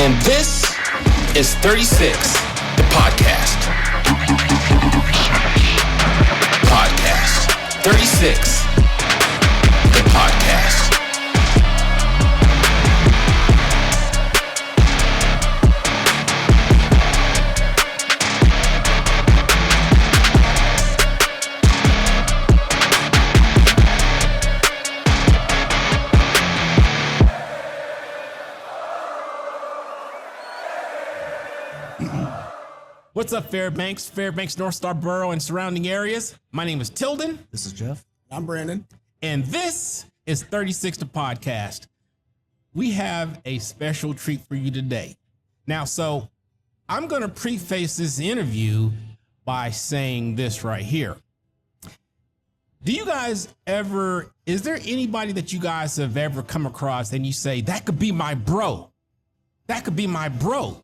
And this is 36, the podcast. Podcast. 36, the podcast. What's up, Fairbanks, North Star Borough, and surrounding areas? My name is Tilden. This is Jeff. I'm Brandon. And this is 36 the podcast. We have a special treat for you today. Now, so I'm going to preface this interview by saying this right here. Do you guys ever, is there anybody that you guys have ever come across and you say, that could be my bro? That could be my bro.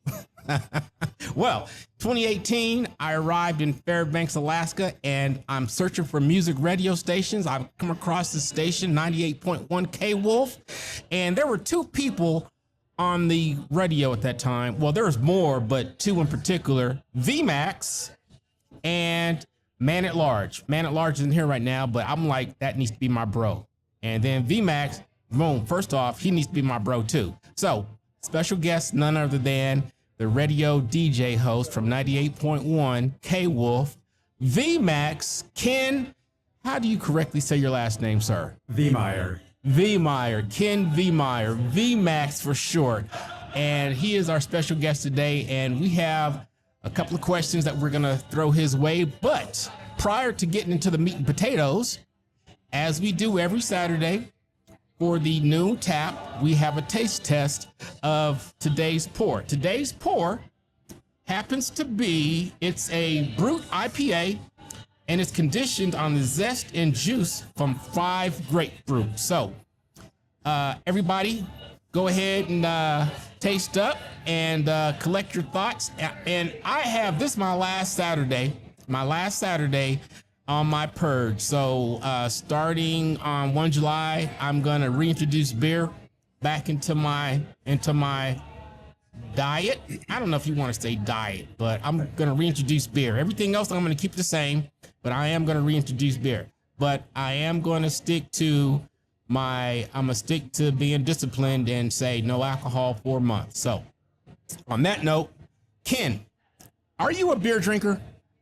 Well, 2018, I arrived in Fairbanks, Alaska, and I'm searching for music radio stations. I've come across this station, 98.1 KWOLF, and there were two people on the radio at that time. Well, there was more, but two in particular, Vehmeier and Man at Large. Man at Large isn't here right now, but I'm like, that needs to be my bro. And then Vehmeier, boom, first off, he needs to be my bro too. So, special guest, none other than the radio DJ host from 98.1 KWOLF, Vehmeier. Ken, how do you correctly say your last name, sir? Vehmeier. Vehmeier, Ken Vehmeier, Vehmeier for short. And he is our special guest today, and we have a couple of questions that we're gonna throw his way. But prior to getting into the meat and potatoes, as we do every Saturday, for the noon tap, we have a taste test of today's pour. Today's pour happens to be, it's a brut IPA, and it's conditioned on the zest and juice from 5 grapefruit. So, everybody, go ahead and taste up and collect your thoughts. And I have, this is my last Saturday on my purge. So starting on 1 July, I'm gonna reintroduce beer back into my diet. I don't know if you want to say diet, but I'm gonna reintroduce beer. Everything else I'm gonna keep the same, but I am gonna reintroduce beer. But I am gonna stick to being disciplined and say no alcohol for a month. So on that note, Ken, are you a beer drinker?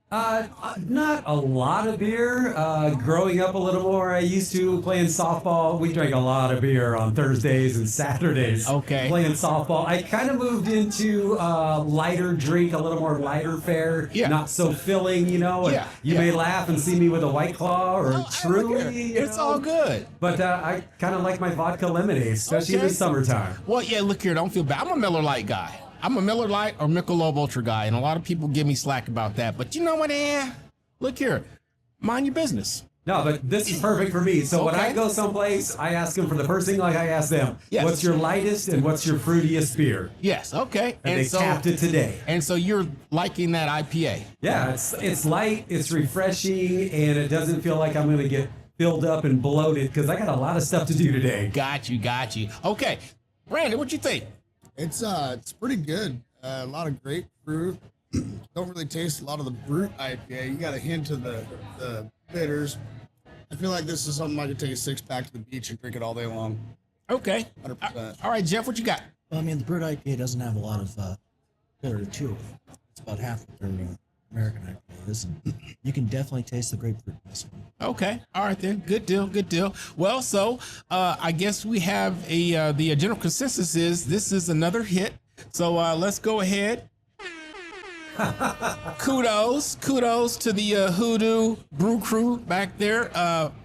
Not a lot of beer. Growing up a little more, I used to playing softball. We drank a lot of beer on Thursdays and Saturdays. Okay. Playing softball. I kind of moved into lighter drink, a little more lighter fare. Yeah. Not so filling, you know. Yeah. You may laugh and see me with a White Claw or Truly. It's all good. But I kind of like my vodka lemonade, especially in the summertime. Well, yeah, look here, don't feel bad. I'm a Miller Lite guy. I'm a Miller Lite or Michelob Ultra guy, and a lot of people give me slack about that. But you know what, look here, mind your business. No, but this is perfect for me. So when I go someplace, I ask them for the first thing, like I ask them, what's your lightest and what's your fruitiest beer? Yes, okay. And they tapped it today. And so you're liking that IPA? Yeah, it's light, it's refreshing, and it doesn't feel like I'm going to get filled up and bloated because I got a lot of stuff to do today. Got you. Okay, Brandon, what you think? It's pretty good. A lot of grapefruit. Don't really taste a lot of the brut IPA. You got a hint of the bitters. I feel like this is something I could take a 6-pack to the beach and drink it all day long. Okay. 100%. All right, Jeff, what you got? Well, I mean, the brut IPA doesn't have a lot of bitter to it. It's about half what their American IPA is, and you can definitely taste the grapefruit in this one. Okay. All right, then. Good deal. Well, so I guess we have the general consensus is this is another hit. So let's go ahead. Kudos to the Hoodoo Brew Crew back there.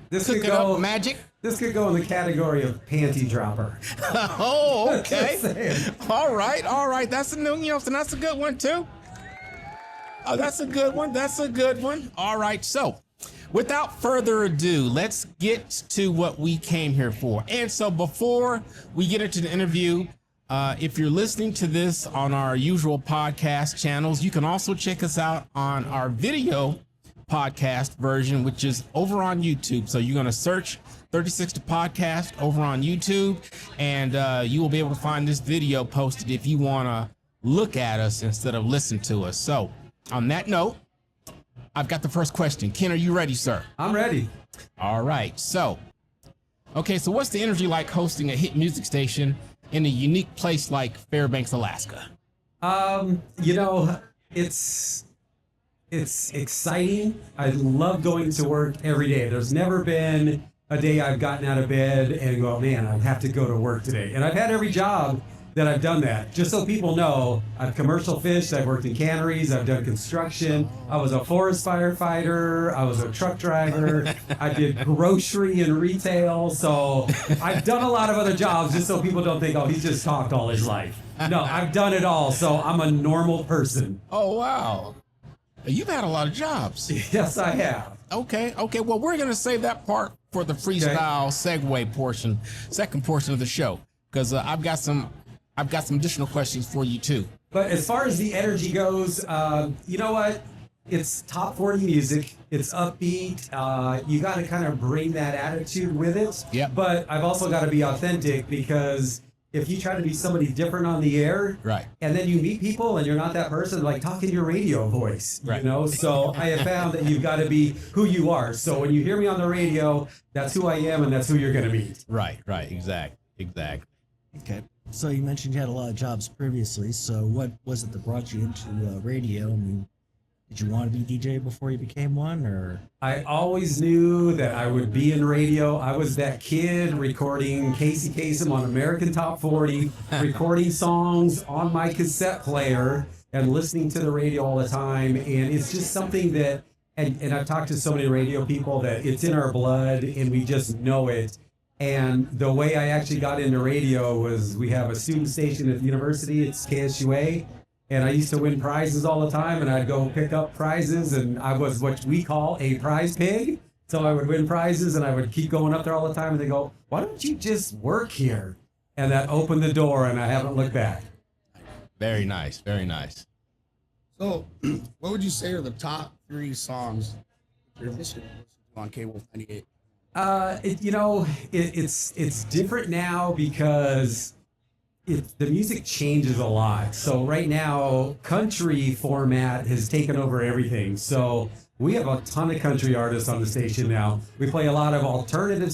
This cooking could go up magic. This could go in the category of panty dropper. Oh, okay. Just saying. All right. That's a new, so that's a good one too. Oh, that's a good one. All right. So without further ado, let's get to what we came here for. And so before we get into the interview, if you're listening to this on our usual podcast channels, you can also check us out on our video podcast version, which is over on YouTube. So you're going to search 36 the podcast over on YouTube, and you will be able to find this video posted if you want to look at us instead of listen to us. So on that note, I've got the first question. Ken, are you ready, sir? I'm ready. All right. So what's the energy like hosting a hit music station in a unique place like Fairbanks, Alaska? It's exciting. I love going to work every day. There's never been a day I've gotten out of bed and go, man, I have to go to work today. And I've had every job that I've done that. Just so people know, I've commercial fished, I've worked in canneries, I've done construction, I was a forest firefighter, I was a truck driver, I did grocery and retail. So I've done a lot of other jobs just so people don't think, oh, he's just talked all his life. No, I've done it all. So I'm a normal person. Oh, wow. You've had a lot of jobs. Yes, I have. Okay. Well, we're going to save that part for the freestyle segue portion, second portion of the show, because I've got some additional questions for you too. But as far as the energy goes, you know what? It's top 40 music. It's upbeat. You got to kind of bring that attitude with it. Yeah. But I've also got to be authentic, because if you try to be somebody different on the air, right, and then you meet people and you're not that person, like talk in your radio voice, right. You know? So I have found that you've got to be who you are. So when you hear me on the radio, that's who I am and that's who you're going to meet. Right. Exactly. Okay. So you mentioned you had a lot of jobs previously. So what was it that brought you into radio? I mean, did you want to be DJ before you became one, or? I always knew that I would be in radio. I was that kid recording Casey Kasem on American Top 40, recording songs on my cassette player and listening to the radio all the time. And it's just something that, and I've talked to so many radio people, that it's in our blood and we just know it. And the way I actually got into radio was, we have a student station at the university, it's KSUA. And I used to win prizes all the time, and I'd go pick up prizes, and I was what we call a prize pig. So I would win prizes, and I would keep going up there all the time, and they go, why don't you just work here? And that opened the door, and I haven't looked back. Very nice. So, what would you say are the top 3 songs you're listening to on KWOLF 98? It's different now because the music changes a lot. So right now, country format has taken over everything. So we have a ton of country artists on the station now. We play a lot of alternative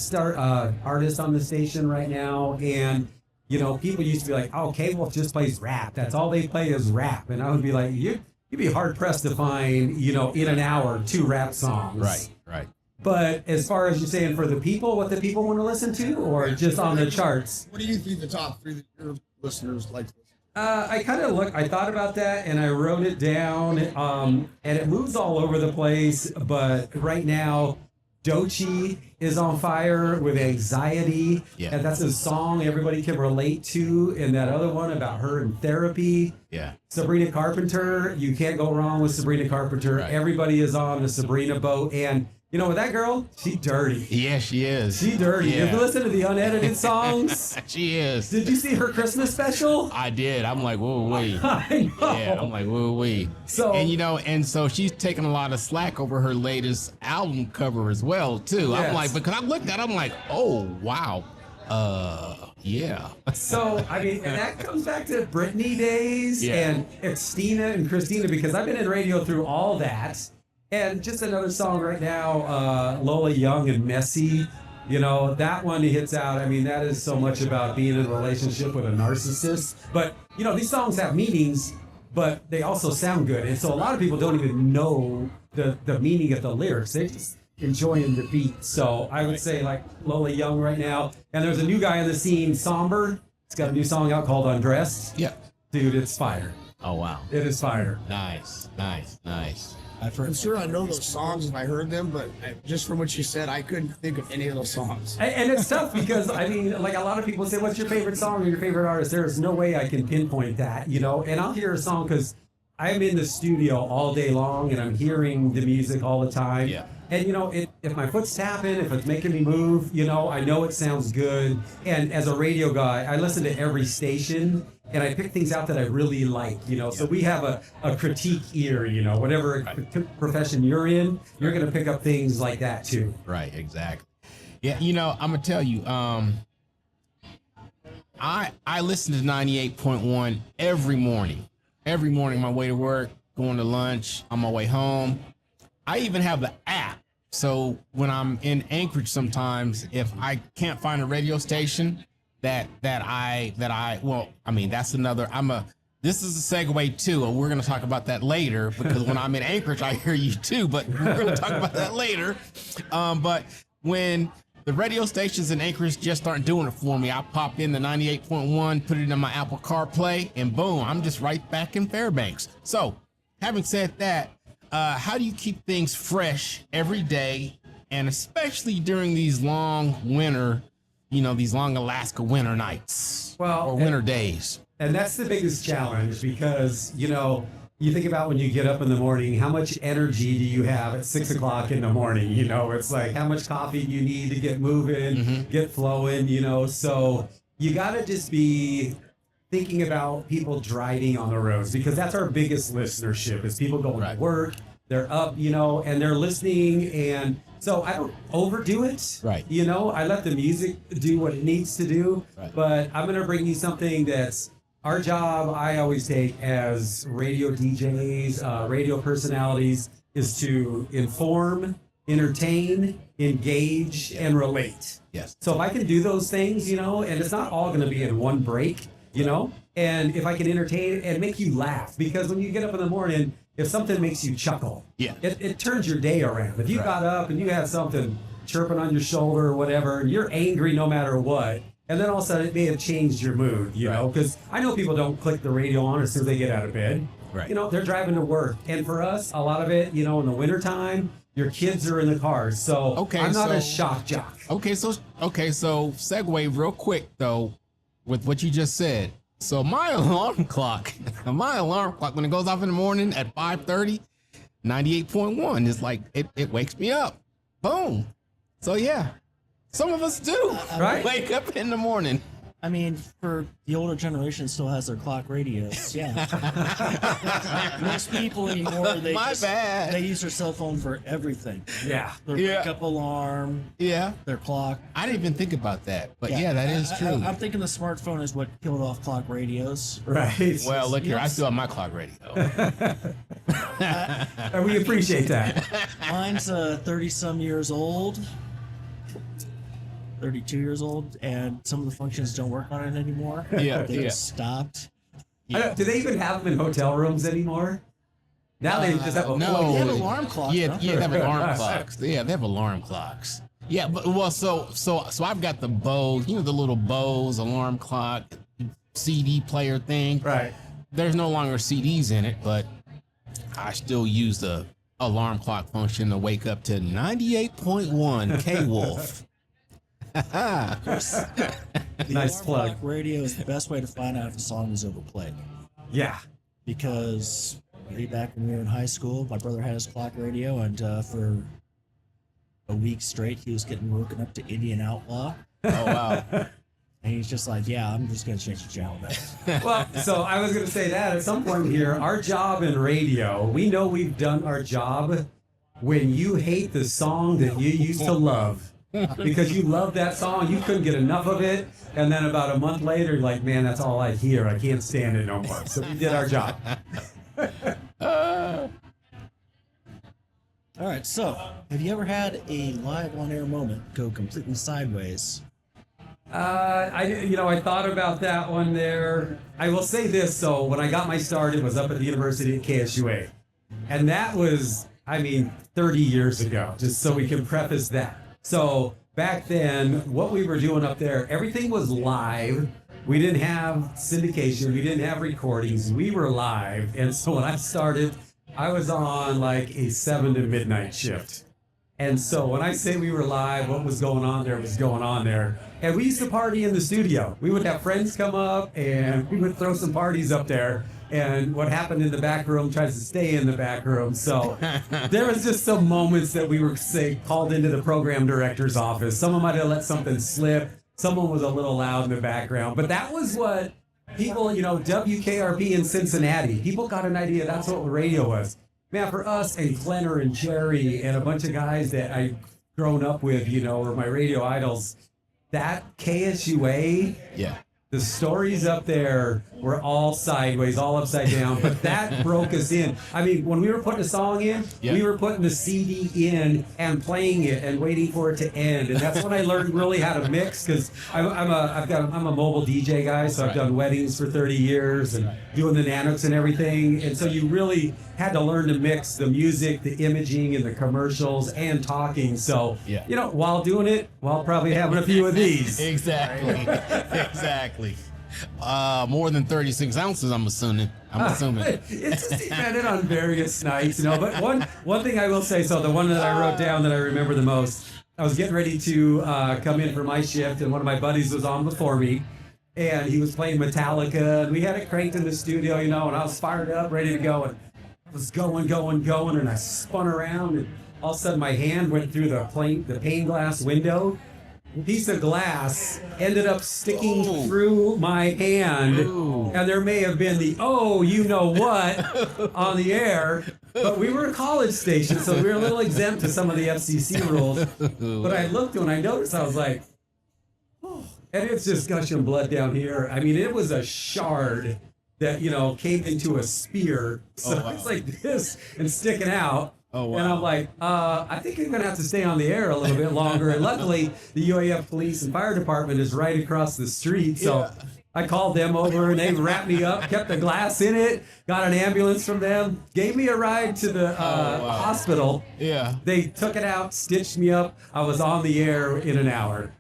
artists on the station right now. And, people used to be like, oh, KWOLF just plays rap. That's all they play is rap. And I would be like, you'd be hard pressed to find, in an hour, 2 rap songs. Right. But as far as you're saying for the people, what the people want to listen to, or just on the charts? What do you think the top 3 that your listeners like to listen to? I thought about that and I wrote it down, and it moves all over the place. But right now, Doechii is on fire with Anxiety. Yeah. And that's a song everybody can relate to. And that other one about her in therapy. Yeah. Sabrina Carpenter, you can't go wrong with Sabrina Carpenter. Right. Everybody is on the Sabrina boat. And with that girl, she dirty. Yeah, she is. She dirty. Yeah. If you listen to the unedited songs. She is. Did you see her Christmas special? I did. I'm like, whoa, wait. I know. Yeah, I'm like, whoa, wait. So, and so she's taking a lot of slack over her latest album cover as well, too. Yes. I'm like, because I looked at it, I'm like, oh, wow. Yeah. So, and that comes back to Britney days and Xtina and Christina, because I've been in radio through all that. And just another song right now, Lola Young and Messy. That one hits out. That is so much about being in a relationship with a narcissist. But, these songs have meanings, but they also sound good. And so a lot of people don't even know the meaning of the lyrics. They're just enjoying the beat. So I would say like Lola Young right now. And there's a new guy on the scene, Somber. He's got a new song out called Undressed. Yeah. Dude, it's fire. Oh, wow. It is fire. Nice. I'm sure I know those songs if I heard them, but just from what you said, I couldn't think of any of those songs. And it's tough because, like a lot of people say, what's your favorite song or your favorite artist? There's no way I can pinpoint that, And I'll hear a song because I'm in the studio all day long and I'm hearing the music all the time. Yeah. And if my foot's tapping, if it's making me move, I know it sounds good. And as a radio guy, I listen to every station and I pick things out that I really like, So we have a critique ear, whatever profession you're in, you're going to pick up things like that too. Right, exactly. Yeah, I'm gonna tell you, I listen to 98.1 every morning on my way to work, going to lunch, on my way home. I even have the app. So when I'm in Anchorage sometimes, if I can't find a radio station that's another, this is a segue too, and we're going to talk about that later, because when I'm in Anchorage, I hear you too, but we're going to talk about that later. But when the radio stations in Anchorage just aren't doing it for me, I pop in the 98.1, put it in my Apple CarPlay, and boom, I'm just right back in Fairbanks. So having said that, how do you keep things fresh every day, and especially during these long winter, these long Alaska winter nights or winter days? And that's the biggest challenge, because, you think about when you get up in the morning, how much energy do you have at 6 o'clock in the morning? It's like how much coffee you need to get moving, get flowing, so you got to just be thinking about people driving on the roads, because that's our biggest listenership, is people going to work, they're up, and they're listening. And so I don't overdo it. Right. I let the music do what it needs to do, but I'm going to bring you something that's our job. I always take as radio DJs, radio personalities, is to inform, entertain, engage, and relate. Yes. So if I can do those things, and it's not all going to be in one break, and if I can entertain and make you laugh, because when you get up in the morning, if something makes you chuckle, it turns your day around. If you got up and you have something chirping on your shoulder or whatever, and you're angry no matter what, and then all of a sudden it may have changed your mood, because I know people don't click the radio on as soon as they get out of bed. Right. They're driving to work. And for us, a lot of it, in the wintertime, your kids are in the cars. So I'm not a shock jock. Okay, so segue real quick though with what you just said. So my alarm clock, when it goes off in the morning at 5:30, 98.1 is like, it wakes me up. Boom. So yeah, some of us do wake up in the morning. I mean, for the older generation still has their clock radios. Yeah. Most people anymore, they use their cell phone for everything. Yeah. Their wake up alarm. Yeah. Their clock. I didn't even think about that, but yeah, that is true. I'm thinking the smartphone is what killed off clock radios. Right. Well, look here, I still have my clock radio. And we appreciate that. Mine's 30-some years old. 32 years old, and some of the functions don't work on it anymore. Yeah, they just stopped. Do they even have them in hotel rooms anymore? Now they just have a They have alarm clocks. Yeah, they have alarm clocks. Yeah, they have alarm clocks. Yeah, but so I've got the Bose, the little Bose alarm clock CD player thing. Right. There's no longer CDs in it, but I still use the alarm clock function to wake up to 98.1 KWOLF. Nice plug. Clock radio is the best way to find out if a song is overplayed. Yeah. Because way back when we were in high school, my brother had his clock radio, and for a week straight, he was getting woken up to Indian Outlaw. Oh, wow. And he's just like, yeah, I'm just going to change the channel now. Well, so I was going to say that at some point here, our job in radio, we know we've done our job when you hate the song that you used to love. Because you love that song, you couldn't get enough of it, and then about a month later, you're like, man, that's all I hear. I can't stand it no more. So we did our job. All right, so have you ever had a live on-air moment go completely sideways? I thought about that one there. I will say this, so when I got my start, it was up at the University at KSUA. And that was, 30 years ago, just so we can preface that. So back then, what we were doing up there, everything was live. We didn't have syndication. We didn't have recordings. We were live. And so when I started, I was on like a 7 to midnight shift. And so when I say we were live, what was going on there was going on there. And we used to party in the studio. We would have friends come up and we would throw some parties up there. and what happened in the back room tries to stay in the back room. So there was just some moments that we were, say, called into the program director's office. Someone might have let something slip. Someone was a little loud in the background. But that was what people, you know, WKRP in Cincinnati, people got an idea that's what radio was. Man, for us and Clenner and Jerry and a bunch of guys that I've grown up with, you know, were my radio idols, that KSUA, Yeah. the stories up there were all sideways, all upside down, but that broke us in. I mean, when we were putting a song in, Yeah. we were putting the CD in and playing it and waiting for it to end. And that's when I learned really how to mix, because I'm a mobile DJ guy, so I've done weddings for 30 years and doing the Nanox and everything. And so you really had to learn to mix the music, the imaging, and the commercials and talking. So, Yeah. you know, while doing it, while probably having a few of these. Exactly. Exactly. More than 36 ounces, I'm assuming. It's just dependent on various nights, you know. But one thing I will say, so the one that I wrote down that I remember the most, I was getting ready to come in for my shift, and one of my buddies was on before me, and he was playing Metallica, and we had it cranked in the studio, you know, and I was fired up, ready to go, and I was going, and I spun around, and all of a sudden my hand went through the pane glass window. A piece of glass ended up sticking through my hand, and there may have been the you know what on the air, but we were a college station, so we were a little exempt to some of the FCC rules. But I looked and I noticed, I was like, oh, and it's just gushing blood down here. I mean, it was a shard that, you know, came into a spear, so it's like this and sticking out. Oh, wow. And I'm like, I think you're going to have to stay on the air a little bit longer. And luckily, the UAF Police and Fire Department is right across the street. So I called them over, and they wrapped me up, kept the glass in it, got an ambulance from them, gave me a ride to the hospital. Yeah. They took it out, stitched me up. I was on the air in an hour.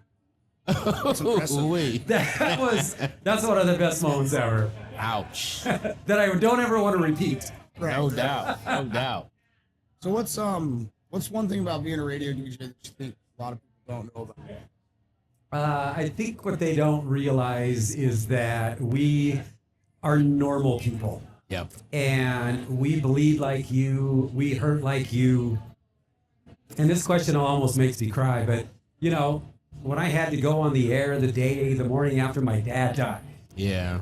That's impressive. That's one of the best moments ever. Ouch. That I don't ever want to repeat. No doubt. No doubt. So what's one thing about being a radio DJ that you think a lot of people don't know about? I think what they don't realize is that we are normal people. Yep. And we bleed like you, we hurt like you. And this question almost makes me cry, but you know, when I had to go on the air the morning after my dad died, Yeah.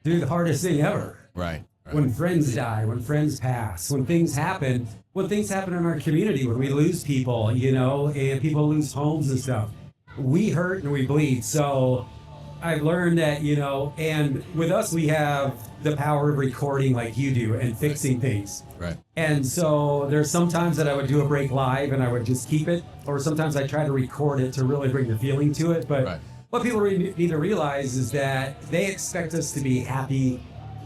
dude, the hardest thing ever. Right. When friends die, when friends pass, when things happen in our community, when we lose people, you know, and people lose homes and stuff, we hurt and we bleed. So I've learned that, you know, and with us, we have the power of recording like you do and fixing things. Right. And so there's sometimes that I would do a break live and I would just keep it, or sometimes I try to record it to really bring the feeling to it. But what people need to realize is that they expect us to be happy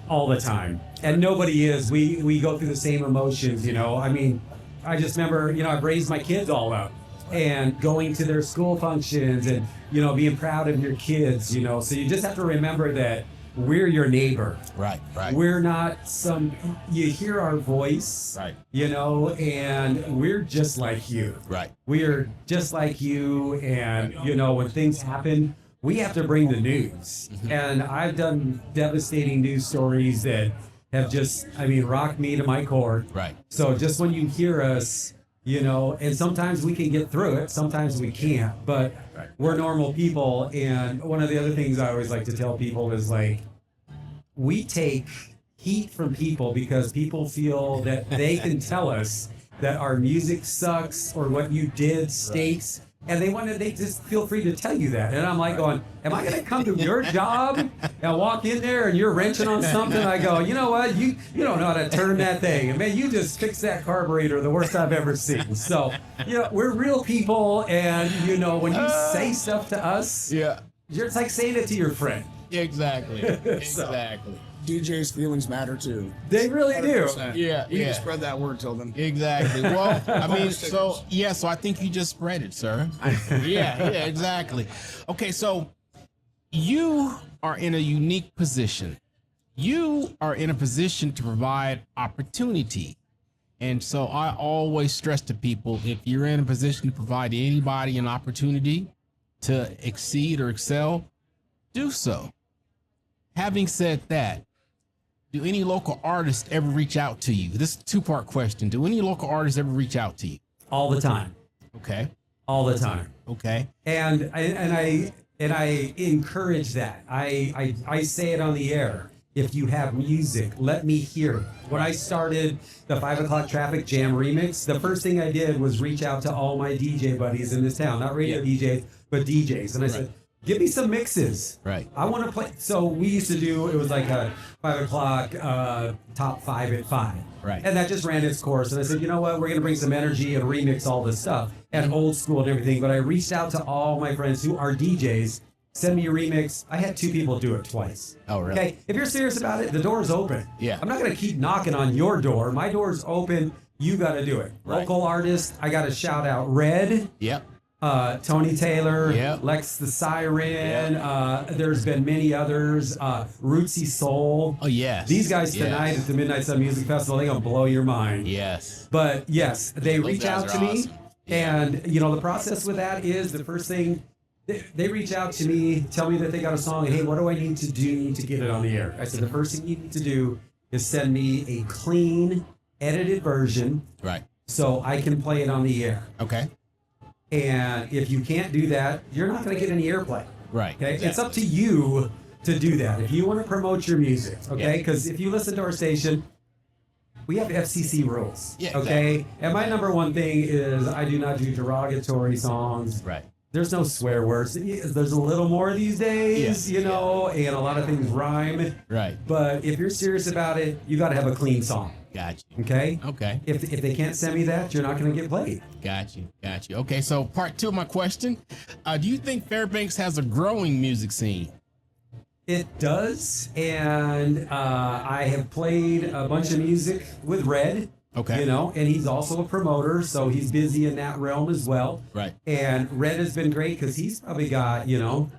all the time, and nobody is. We go through the same emotions, you know. I mean, I just remember, you know, I've raised my kids all up and going to their school functions and, you know, being proud of your kids, you know. So you just have to remember that we're your neighbor. Right. We're not you hear our voice, Right. you know, and we're just like you. Right. We're just like you, and, you know, when things happen, we have to bring the news. And I've done devastating news stories that have just, I mean, rocked me to my core. Right. So just when you hear us, you know, and sometimes we can get through it, sometimes we can't, but we're normal people. And one of the other things I always like to tell people is like, we take heat from people because people feel that they can tell us that our music sucks or what you did stinks. And they just feel free to tell you that. And I'm like going, am I going to come to your job and walk in there and you're wrenching on something? I go, you know what? You don't know how to turn that thing. And man, you just fixed that carburetor the worst I've ever seen. So, you know, we're real people. And, you know, when you say stuff to us, it's like saying it to your friend. Exactly. Exactly. DJ's feelings matter too. They really do. 100%. Yeah. We need to spread that word till then. Exactly. Well, I mean, so I think you just spread it, sir. Yeah, exactly. Okay, so you are in a unique position. You are in a position to provide opportunity. And so I always stress to people, if you're in a position to provide anybody an opportunity to exceed or excel, do so. Having said that, do any local artists ever reach out to you? This is a two-part question. Do any local artists ever reach out to you? All the time. Okay. All the time. Okay. And I encourage that. I say it on the air. If you have music, let me hear it. When I started the 5 o'clock traffic jam remix, the first thing I did was reach out to all my DJ buddies in this town, not radio DJs, but DJs. And I said, give me some mixes. Right. I want to play. So we used to do, it was like a 5 o'clock top 5 at 5. Right. And that just ran its course. And I said, you know what? We're going to bring some energy and remix all this stuff and old school and everything. But I reached out to all my friends who are DJs. Send me a remix. I had 2 people do it twice. Oh, really? Okay. If you're serious about it, the door's open. Yeah. I'm not going to keep knocking on your door. My door's open. You got to do it. Right. Local artist. I got to shout out Red. Yep. Tony Taylor, Yep. Lex the Siren. There's been many others. Rootsy Soul. Oh, yes. These guys tonight at the Midnight Sun Music Festival, they're gonna blow your mind. Yes. But yes, they Those reach guys out are to me, awesome. Yeah. and you know the process with that is the first thing. They reach out to me, tell me that they got a song, and hey, what do I need to do to get it on the air? I said the first thing you need to do is send me a clean, edited version, Right. so I can play it on the air. Okay. And if you can't do that, you're not going to get any airplay. Right. Okay, Yeah. it's up to you to do that. If you want to promote your music, okay, Yeah. because if you listen to our station, we have FCC rules. Yeah, Okay, and my number one thing is I do not do derogatory songs. Right. There's no swear words. There's a little more these days, Yeah. you know, and a lot of things rhyme. Right. But if you're serious about it, you got to have a clean song. Got you. Okay. Okay. If they can't send me that, you're not going to get played. Got you. Got you. Okay. So part 2 of my question, do you think Fairbanks has a growing music scene? It does, and I have played a bunch of music with Red. Okay. You know, and he's also a promoter, so he's busy in that realm as well. Right. And Red has been great because he's probably got,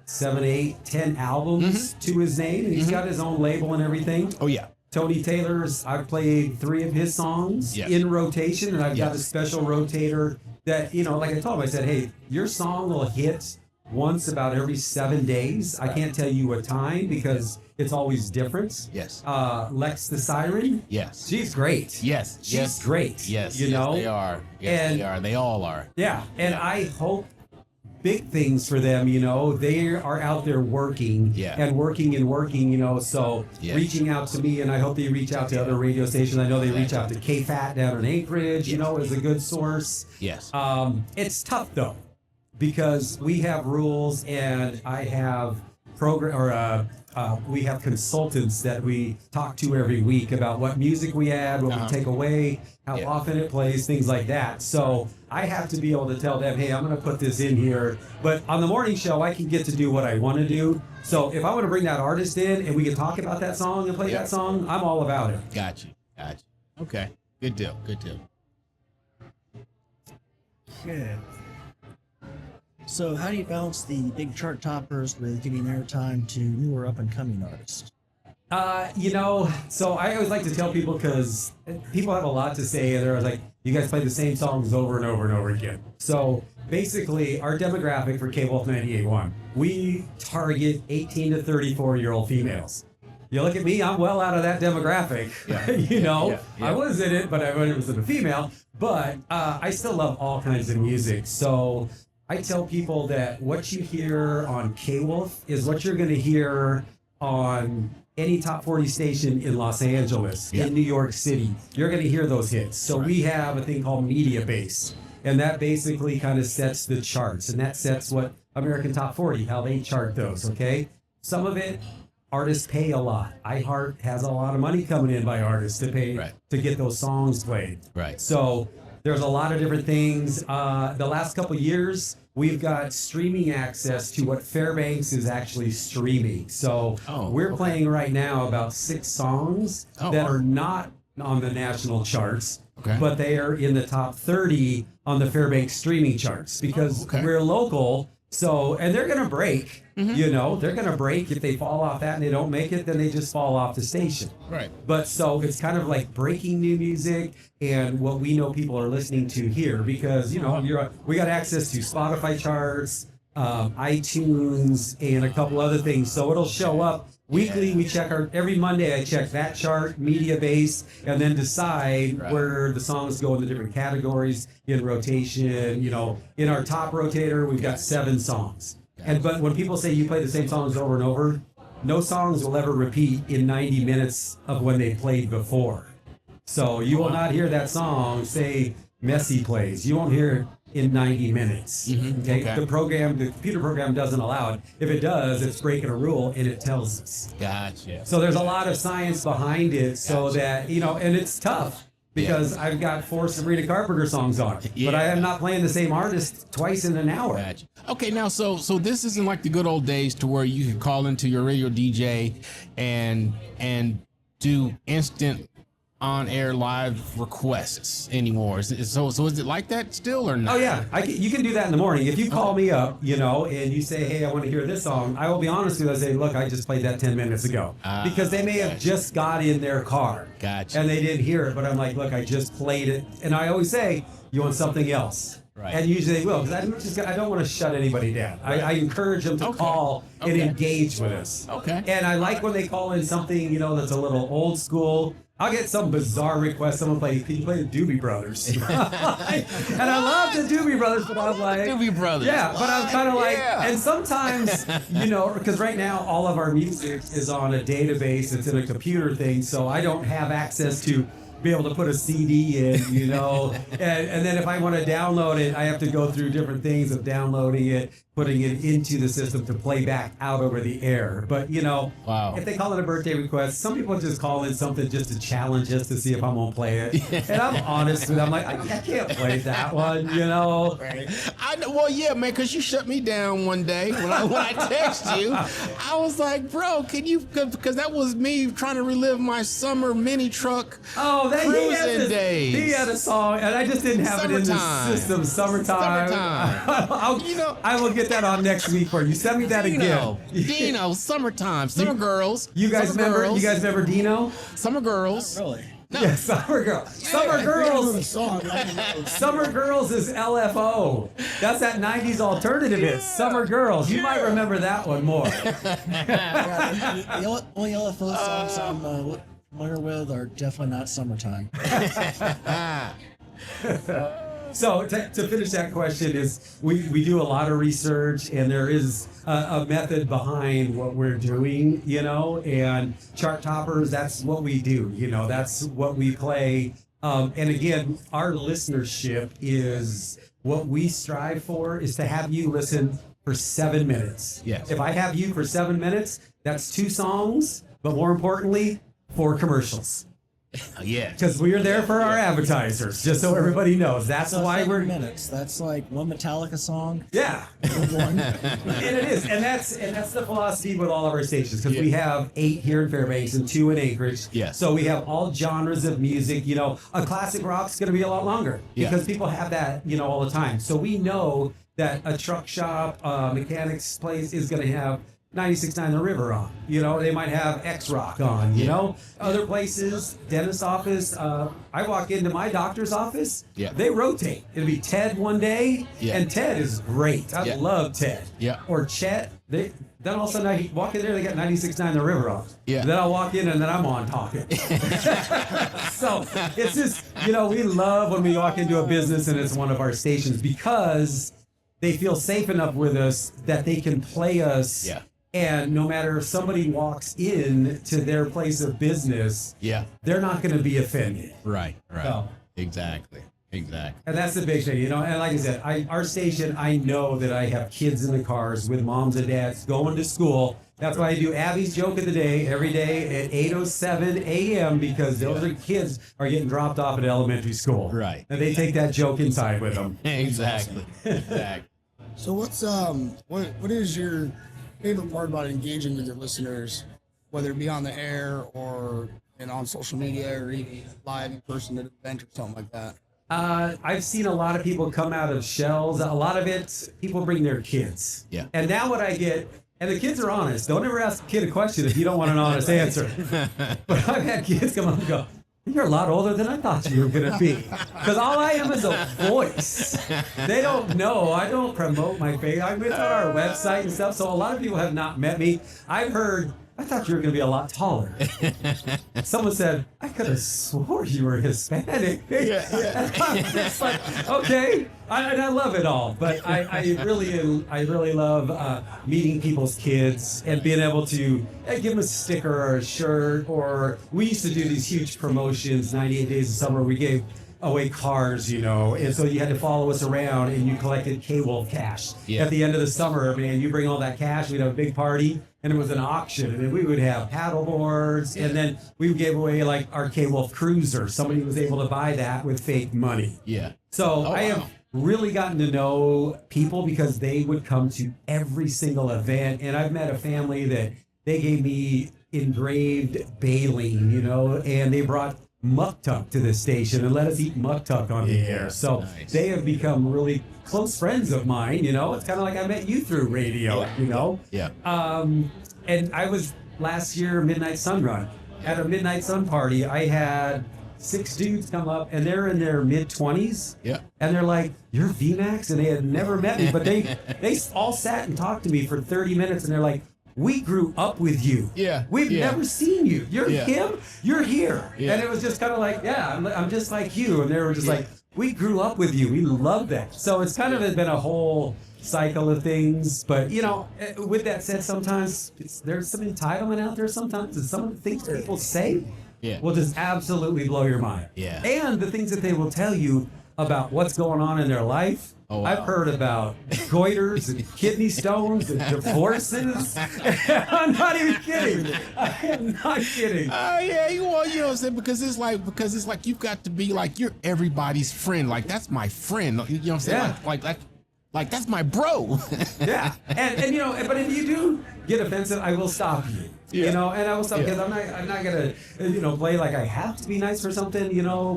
7, 8, 10 albums to his name, and he's got his own label and everything. Oh, yeah. Tony Taylor's, I've played 3 of his songs Yes. in rotation, and I've got a Yes. special rotator that, like I told him, I said, hey, your song will hit once about every 7 days. I can't tell you what time because it's always different. Yes. Lex the Siren, Yes. she's great. Yes. She's Yes. great. Yes. You yes, know? they are. Yes, And- they are. They all are. Yeah, and I hope big things for them, they are out there working Yeah. and working, so Yeah. reaching out to me, and I hope they reach out to other radio stations. I know they reach out to KFAT down in Anchorage, is a good source. Yes. It's tough though, because we have rules and I have we have consultants that we talk to every week about what music we add, what we take away, how Yeah. often it plays, things like that. So I have to be able to tell them, hey, I'm going to put this in here. But on the morning show, I can get to do what I want to do. So if I want to bring that artist in and we can talk about that song and play Yeah. that song, I'm all about it. Got you. Got you. Okay. Good deal. Good deal. Good. So, how do you balance the big chart toppers with giving airtime to newer up and coming artists? So I always like to tell people, because people have a lot to say, and they're like, you guys play the same songs over and over and over again. So basically, our demographic for KWOLF 98.1, we target 18 to 34-year-old females. You look at me, I'm well out of that demographic. Yeah. I was in it, but I wasn't a female. But I still love all kinds of music. So I tell people that what you hear on KWOLF is what you're going to hear on any top 40 station in Los Angeles, in New York City. You're going to hear those hits. So we have a thing called Media Base, and that basically kind of sets the charts, and that sets what American Top 40, how they chart those, okay? Some of it, artists pay a lot. iHeart has a lot of money coming in by artists to pay to get those songs played. Right. So there's a lot of different things. The last couple years, we've got streaming access to what Fairbanks is actually streaming. So we're playing right now about 6 songs that are not on the national charts, but they are in the top 30 on the Fairbanks streaming charts because we're local. So, and they're going to break, they're going to break. If they fall off that and they don't make it, then they just fall off the station. Right. But so it's kind of like breaking new music and what we know people are listening to here because, we got access to Spotify charts, iTunes, and a couple other things. So it'll show up weekly. We check every Monday. I check that chart, media base, and then decide where the songs go in the different categories in rotation. You know, in our top rotator, we've got 7 songs. But when people say you play the same songs over and over, no songs will ever repeat in 90 minutes of when they played before. So you will not hear that song, say Messi plays. You won't hear it in 90 minutes. Okay? The computer program doesn't allow it. If it does, it's breaking a rule and it tells us. Gotcha. So there's a lot of science behind it so that, you know, and it's tough because I've got 4 Sabrina Carpenter songs on, but I am not playing the same artist twice in an hour. Gotcha. Okay, now so this isn't like the good old days to where you could call into your radio DJ and do instant on-air live requests anymore. So is it like that still or not? Oh yeah, you can do that in the morning. If you call me up, you know, and you say, hey, I want to hear this song, I will be honest with you. I say, look, I just played that 10 minutes ago. Because they may have just got in their car. Gotcha. And they didn't hear it, but I'm like, look, I just played it. And I always say, you want something else. Right. And usually they will, because I don't want to shut anybody down. I encourage them to call and engage with us. Okay. And I like when they call in something, you know, that's a little old school. I'll get some bizarre request. Someone can you play the Doobie Brothers? And I love the Doobie Brothers, but I'm like, Doobie Brothers. Yeah, but I'm kind of like, and sometimes, you know, because right now all of our music is on a database. It's in a computer thing, so I don't have access to be able to put a CD in, you know, and then if I want to download it, I have to go through different things of downloading it, putting it into the system to play back out over the air. But, you know, if they call it a birthday request, some people just call in something just to challenge us to see if I'm going to play it. And I'm honest with them. I'm like, I can't play that one, you know. I know, well, yeah, man, because you shut me down one day when I text you. I was like, bro, can you, because that was me trying to relive my summer mini truck cruising days. He had a song, and I just didn't have it in the system. Summertime. I will get that on next week for you. Send me that again. Dino, summertime, summer girls. You guys remember Dino? Summer girls. Not really. No. Yeah, Summer Girls. Summer Girls. Summer Girls is LFO. That's that 90s alternative hit. Summer Girls. You might remember that one more. The only LFO songs I'm familiar with are definitely not Summertime. So to finish that question is we do a lot of research, and there is a method behind what we're doing, you know, and chart toppers, that's what we do, you know, that's what we play. And again, our listenership is what we strive for is to have you listen for 7 minutes. Yes. If I have you for 7 minutes, that's 2 songs, but more importantly, 4 commercials. Yeah, because we are there for our advertisers, just so everybody knows. That's why we're minutes. That's like one Metallica song. Yeah, and it is, and that's the philosophy with all of our stations, because we have 8 here in Fairbanks and 2 in Anchorage. Yeah. So we have all genres of music. You know, a classic rock's going to be a lot longer because people have that, you know, all the time. So we know that a truck shop, mechanics place is going to have 96.9 The River on. You know, they might have X-Rock on, you know. Other places, dentist office, I walk into my doctor's office, they rotate. It'll be Ted one day, and Ted is great. I love Ted. Yeah. Or Chet. Then all of a sudden I walk in there, they got 96.9 The River on. Yeah. Then I'll walk in and then I'm on talking. So it's just, you know, we love when we walk into a business and it's one of our stations because they feel safe enough with us that they can play us. Yeah. And no matter if somebody walks in to their place of business, they're not going to be offended. Right. So, Exactly. And that's the big thing, you know. And like I said, our station, I know that I have kids in the cars with moms and dads going to school. That's why I do Abby's Joke of the Day every day at 8:07 a.m. because those are kids are getting dropped off at elementary school. Right. And they take that joke inside with them. Exactly. So what's what is your favorite part about engaging with your listeners, whether it be on the air or on social media or even live in person at an event or something like that? I've seen a lot of people come out of shells. A lot of it, people bring their kids. Yeah. And now what I get, and the kids are honest. Don't ever ask a kid a question if you don't want an honest answer. But I've had kids come up and go, You're a lot older than I thought you were going to be. Because all I am is a voice. They don't know. I don't promote my face. I went on our website and stuff, so a lot of people have not met me. I've heard, I thought you were going to be a lot taller. Someone said, I could have swore you were Hispanic. It's like, okay. And I love it all. But I really love meeting people's kids and being able to give them a sticker or a shirt. Or we used to do these huge promotions, 98 Days of Summer. We gave away cars, and so you had to follow us around and you collected KWOLF cash. At the end of the summer, man, you bring all that cash, we'd have a big party, and it was an auction, and then we would have paddle boards, and then we gave away like our KWOLF cruiser. Somebody was able to buy that with fake money. So I have really gotten to know people because they would come to every single event, and I've met a family that they gave me engraved baleen, and they brought muktuk to the station and let us eat muktuk on the air. So they have become really close friends of mine. It's kind of like I met you through radio. And I was last year Midnight Sun Run. At a Midnight Sun party, I had 6 dudes come up, and they're in their mid-20s. And they're like, "You're VMAX?" And they had never met me, but they all sat and talked to me for 30 minutes, and they're like, "We grew up with you. We've never seen you. You're him. You're here." And it was just kind of like, I'm just like you. And they were just like, "We grew up with you. We love that." So it's kind of been a whole cycle of things. But, with that said, sometimes there's some entitlement out there sometimes. And some of the things people say will just absolutely blow your mind. And the things that they will tell you about what's going on in their life. I've heard about goiters and kidney stones and divorces. I'm not even kidding. I am not kidding. You know what I'm saying? Because it's like you've got to be like, you're everybody's friend. Like, that's my friend. You know what I'm saying? Like that's my bro. And but if you do get offensive, I will stop you. And I will stop because I'm not gonna play like I have to be nice for something,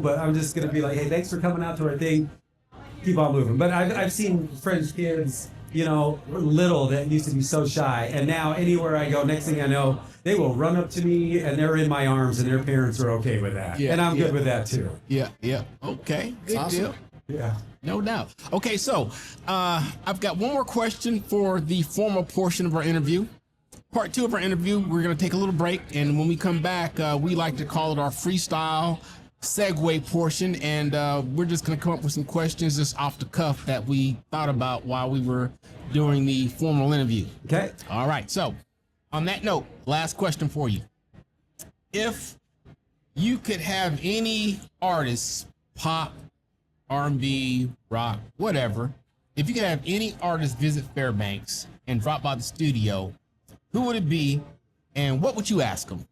but I'm just gonna be like, hey, thanks for coming out to our thing. Keep on moving. But I've seen friends' kids, little that used to be so shy, and now anywhere I go, next thing I know, they will run up to me and they're in my arms, and their parents are okay with that, and I'm good with that too. Okay, good awesome. deal. No doubt. Okay, so I've got one more question for the formal portion of our interview. Part 2 of our interview, we're going to take a little break, and when we come back, we like to call it our freestyle segue portion, and we're just going to come up with some questions just off the cuff that we thought about while we were doing the formal interview. Okay. All right. So on that note, last question for you. If you could have any artist, pop, R&B, rock, whatever, if you could have any artist visit Fairbanks and drop by the studio, who would it be, and what would you ask them?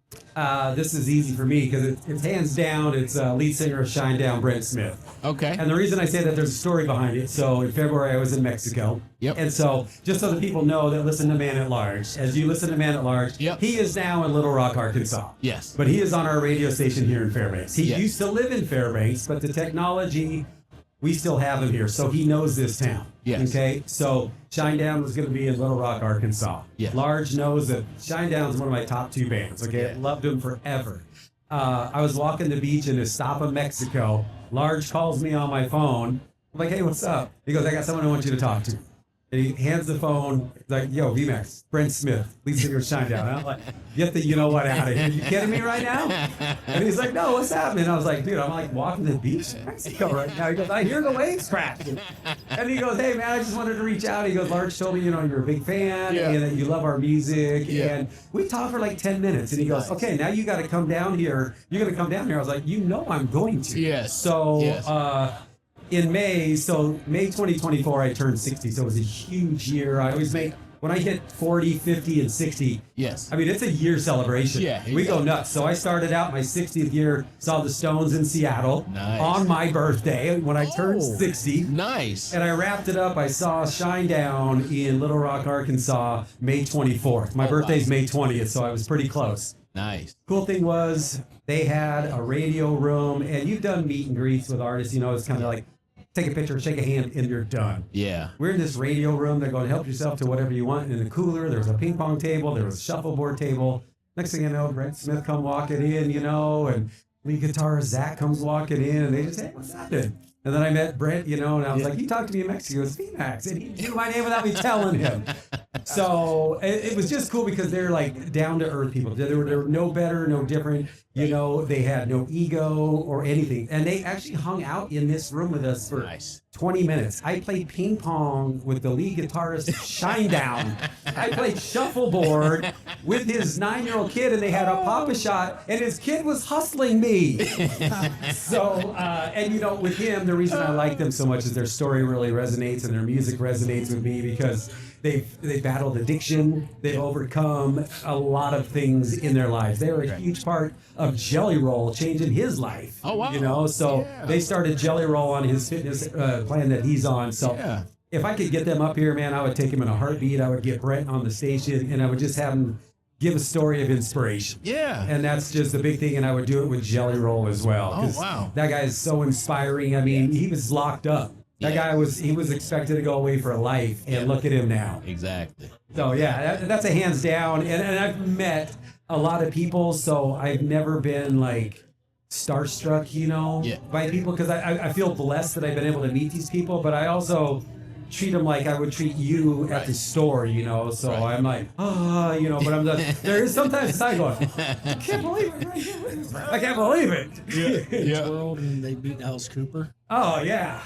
This is easy for me because it's hands down. It's lead singer of Shinedown, Brent Smith. Okay. And the reason I say that, there's a story behind it. So in February, I was in Mexico. And so just so that people know that listen to Man at Large, as you listen to Man at Large, he is now in Little Rock, Arkansas. But he is on our radio station here in Fairbanks. He used to live in Fairbanks, but the technology, we still have him here. So he knows this town. Okay. So Shinedown was going to be in Little Rock, Arkansas. Large knows that Shinedown is one of my top 2 bands. Okay. I loved him forever. I was walking the beach in Estapa, Mexico. Large calls me on my phone. I'm like, hey, what's up? He goes, I got someone I want you to talk to. And he hands the phone. He's like, yo, VMAX, Brent Smith, lead singer of Shinedown. And I'm like, get the you know what out of here. You kidding me right now? And he's like, no, what's happening? I was like, dude, I'm like walking the beach in Mexico right now. He goes, I hear the waves crashing. And he goes, hey, man, I just wanted to reach out. He goes, Large told me, you're a big fan and that you love our music. And we talked for like 10 minutes. And he goes, okay, now you got to come down here. You're going to come down here. I was like, I'm going to. So, in May 2024, I turned 60, so it was a huge year. I always make, when I hit 40, 50, and 60, I mean, it's a year celebration. We go nuts. So I started out my 60th year, saw the Stones in Seattle on my birthday when I turned 60. And I wrapped it up. I saw Shinedown in Little Rock, Arkansas, May 24th. My birthday's May 20th, so I was pretty close. Cool thing was they had a radio room, and you've done meet and greets with artists. It's kind of like, take a picture, shake a hand, and you're done. We're in this radio room. They're going to help yourself to whatever you want. In the cooler, there was a ping pong table. There was a shuffleboard table. Next thing you know, Brent Smith come walking in, and lead guitarist Zach comes walking in, and they just say, hey, what's happening? And then I met Brent, you know, and I was like, he talked to me in Mexico. It was Vmax, and he knew my name without me telling him. So it was just cool because they're like down to earth people. They were no better, no different. You know, they had no ego or anything. And they actually hung out in this room with us for 20 minutes. I played ping pong with the lead guitarist Shinedown. I played shuffleboard with his 9-year-old kid, and they had a Papa Shot, and his kid was hustling me. So, and you know, with him, the reason I like them so much is their story really resonates and their music resonates with me because they battled addiction. They've overcome a lot of things in their lives. They were a huge part of Jelly Roll changing his life. Oh, wow. You know, so they started Jelly Roll on his fitness plan that he's on. So if I could get them up here, man, I would take him in a heartbeat. I would get Brent on the station, and I would just have him give a story of inspiration. Yeah. And that's just the big thing, and I would do it with Jelly Roll as well. Oh, wow. That guy is so inspiring. I mean, he was locked up. That guy was expected to go away for life, and look at him now. Exactly. So yeah, that's a hands down. And I've met a lot of people, so I've never been like starstruck, you know, by people, because I feel blessed that I've been able to meet these people, but I also treat them like I would treat you at the store, you know. So I'm like, you know, but I'm just, there is sometimes I go, I can't believe it. Right? I can't believe it. Yeah. World and they beat Alice Cooper. Oh yeah.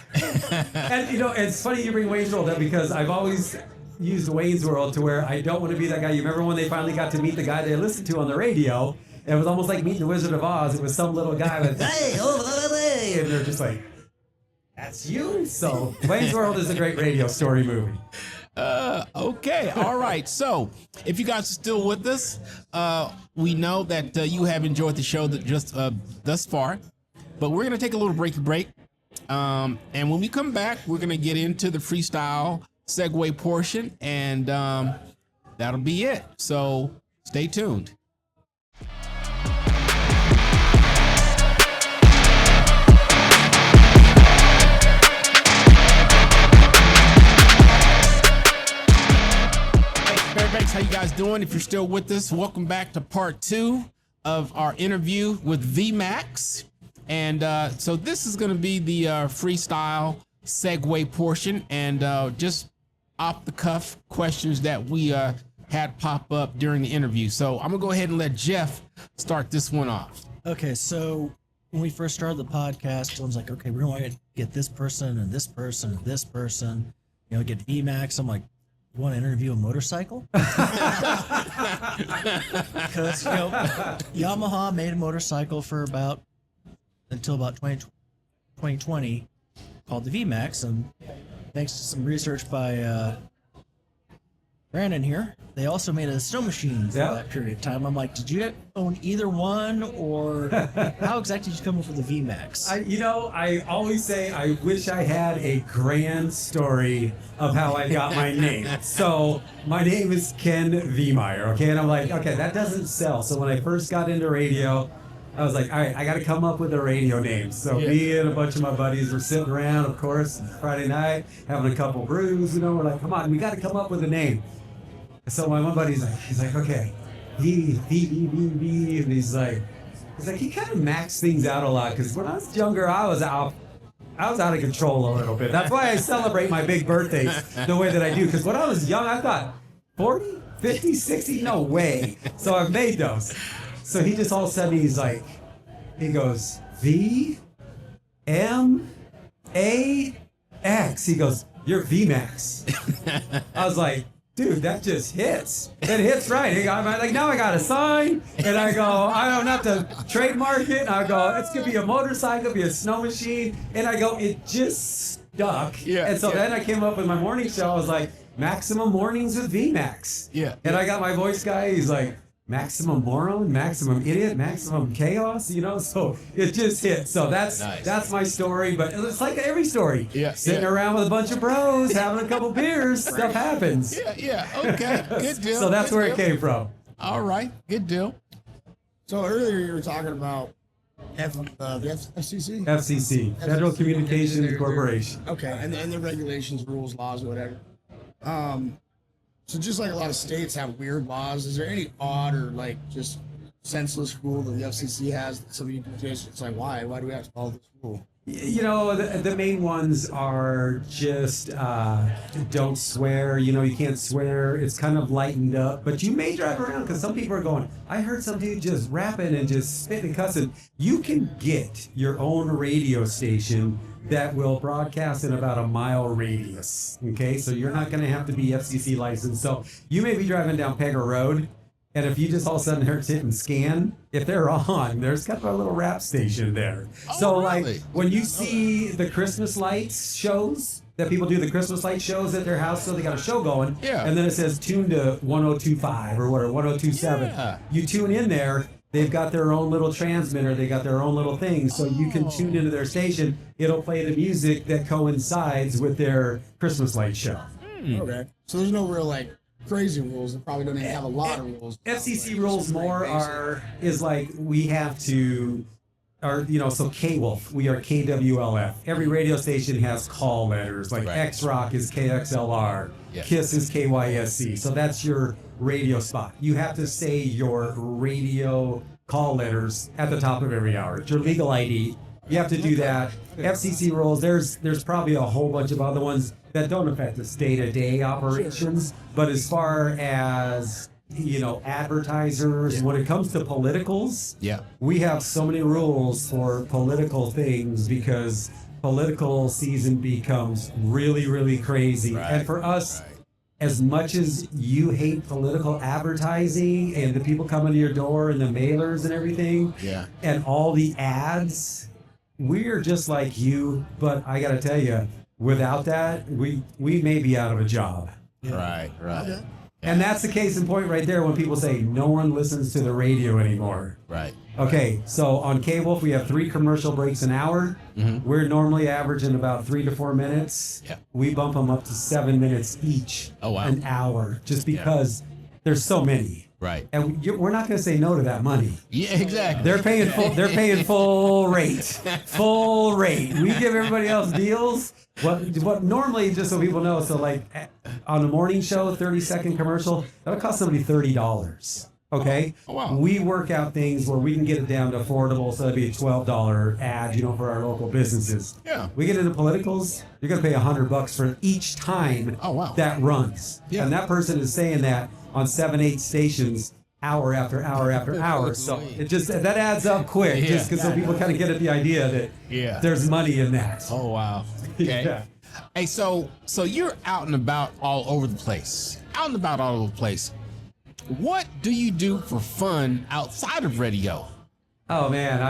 And you know, it's funny you bring Wayne's World up because I've always used Wayne's World to where I don't want to be that guy. You remember when they finally got to meet the guy they listened to on the radio? It was almost like meeting the Wizard of Oz. It was some little guy with, hey, and they're just like, that's you? So Wayne's World is a great radio story movie. Okay. All right. So if you guys are still with us, we know that you have enjoyed the show that just thus far, but we're going to take a little break. And when we come back, we're going to get into the freestyle segue portion, and that'll be it. So stay tuned. How you guys doing? If you're still with us, welcome back to part 2 of our interview with Vmax. And so this is going to be the freestyle segue portion, and just off the cuff questions that we had pop up during the interview. So I'm gonna go ahead and let Jeff start this one off. Okay, so when we first started the podcast, I was like, okay, we're going to get this person and this person and this person, you know, get Vmax. I'm like, you want to interview a motorcycle? Because, you know, Yamaha made a motorcycle for until about 2020 called the Vmax, and thanks to some research by Brandon here, they also made a snow machine for that period of time. I'm like, did you own either one, or how exactly did you come up with the Vmax? I always say I wish I had a grand story of how I got my name. So my name is Ken Vehmeier, okay? And I'm like, okay, that doesn't sell. So when I first got into radio, I was like, all right, I got to come up with a radio name. So me and a bunch of my buddies were sitting around, of course, Friday night, having a couple brews, you know, we're like, come on, we got to come up with a name. So my one buddy's like, he's like, okay, V, and he's like, he kind of maxed things out a lot, because when I was younger, I was out of control a little bit. That's why I celebrate my big birthdays the way that I do, because when I was young, I thought 40, 50, 60, no way. So I've made those. So he just all of a sudden, he goes, V, M, A, X. He goes, you're Vmax. I was like, dude, that just hits. It hits right. I'm like, now I got a sign, and I go, I don't have to trademark it. I go, it's gonna be a motorcycle, be a snow machine, and I go, it just stuck. Yeah. And so then I came up with my morning show. I was like, Maximum Mornings with Vmax. Yeah. And I got my voice guy. He's like, maximum moron, maximum idiot, maximum chaos, you know, so it just hit. So that's my story, but it's like every story. Yeah. Sitting around with a bunch of bros, having a couple beers, stuff happens. Yeah. Okay. Good deal. So that's where it came from. All right. Good deal. So earlier you were talking about the FCC? FCC, Federal Communications Corporation. Okay, and the regulations, rules, laws, whatever. So just like a lot of states have weird laws, is there any odd or like just senseless rule that the FCC has that some of you DJs, it's like, why? Why do we have to follow this rule? You know, the main ones are just don't swear. You know, you can't swear. It's kind of lightened up, but you may drive around because some people are going, I heard some dude just rapping and just spitting and cussing. You can get your own radio station that will broadcast in about a mile radius. Okay, so you're not going to have to be FCC licensed. So you may be driving down Pegger Road, and if you just all of a sudden hit and scan, if they're on, there's kind of a little rap station there. So like when you see the Christmas lights shows, that people do the Christmas light shows at their house, so they got a show going, and then it says tune to 1025 or whatever, 1027. You tune in there, they've got their own little transmitter, they got their own little thing, so you can tune into their station. It'll play the music that coincides with their Christmas light show. Okay. So there's no real like crazy rules. They probably don't even have a lot of rules. FCC rules more is like we have to, so KWOLF, we are KWLF. Every radio station has call letters, like X-Rock is KXLR, KISS is KYSC. So that's your radio spot. You have to say your radio call letters at the top of every hour. It's your legal ID. You have to do that. FCC rules, there's probably a whole bunch of other ones that don't affect us day-to-day operations, but as far as, advertisers, when it comes to politicals, we have so many rules for political things because political season becomes really, really crazy. And for us, as much as you hate political advertising and the people coming to your door and the mailers and everything, and all the ads, we're just like you, but I got to tell you, without that, we may be out of a job. Right. Okay. And that's the case in point right there when people say no one listens to the radio anymore. Right. Okay, so on KWOLF, we have 3 commercial breaks an hour. We're normally averaging about 3 to 4 minutes. We bump them up to 7 minutes each an hour just because there's so many. Right. And we're not going to say no to that money. Yeah, exactly. They're paying full. They're paying full rate. Full rate. We give everybody else deals. What normally, just so people know, so like on the morning show, 30-second commercial, that'll cost somebody $30. Okay. Oh, wow. We work out things where we can get it down to affordable, so that'd be a $12 ad, for our local businesses. Yeah. We get into politicals, you're gonna pay $100 for each time that runs. Yeah. And that person is saying that on 7-8 stations, hour after hour after hour. So it just that adds up quick, just because so people kind of get at the idea that there's money in that. Oh wow. Okay. Hey, so you're out and about all over the place. What do you do for fun outside of radio? Oh man,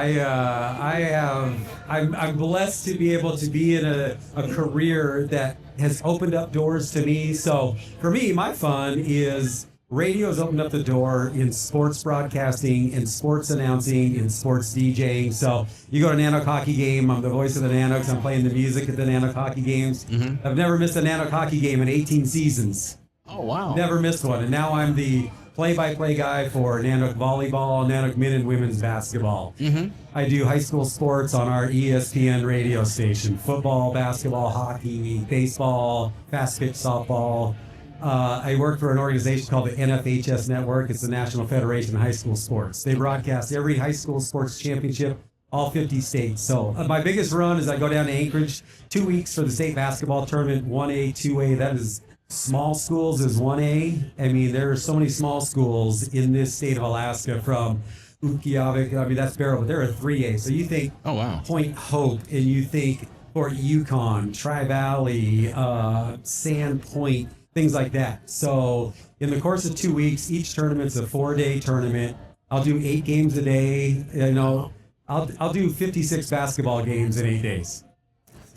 I'm blessed to be able to be in a career that has opened up doors to me. So for me, my fun is radio's opened up the door in sports broadcasting, in sports announcing, in sports DJing. So you go to a Nanook hockey game, I'm the voice of the Nanooks, I'm playing the music at the Nanook hockey games. I've never missed a Nanook hockey game in 18 seasons. Oh wow. Never missed one. And now I'm the play-by-play guy for Nanook volleyball, Nanook men and women's basketball. I do high school sports on our ESPN radio station: football, basketball, hockey, baseball, fast pitch softball. I work for an organization called the NFHS Network. It's the National Federation of High School Sports. They broadcast every high school sports championship, all 50 states. So my biggest run is I go down to Anchorage 2 weeks for the state basketball tournament, 1A, 2A. That is small schools is 1A. I mean, there are so many small schools in this state of Alaska, from Utqiagvik, that's Barrow, but there are 3A. So you think Point Hope, and you think Fort Yukon, Tri-Valley, Sand Point, things like that. So in the course of 2 weeks, each tournament's a 4-day tournament. I'll do 8 games a day. I'll do 56 basketball games in 8 days.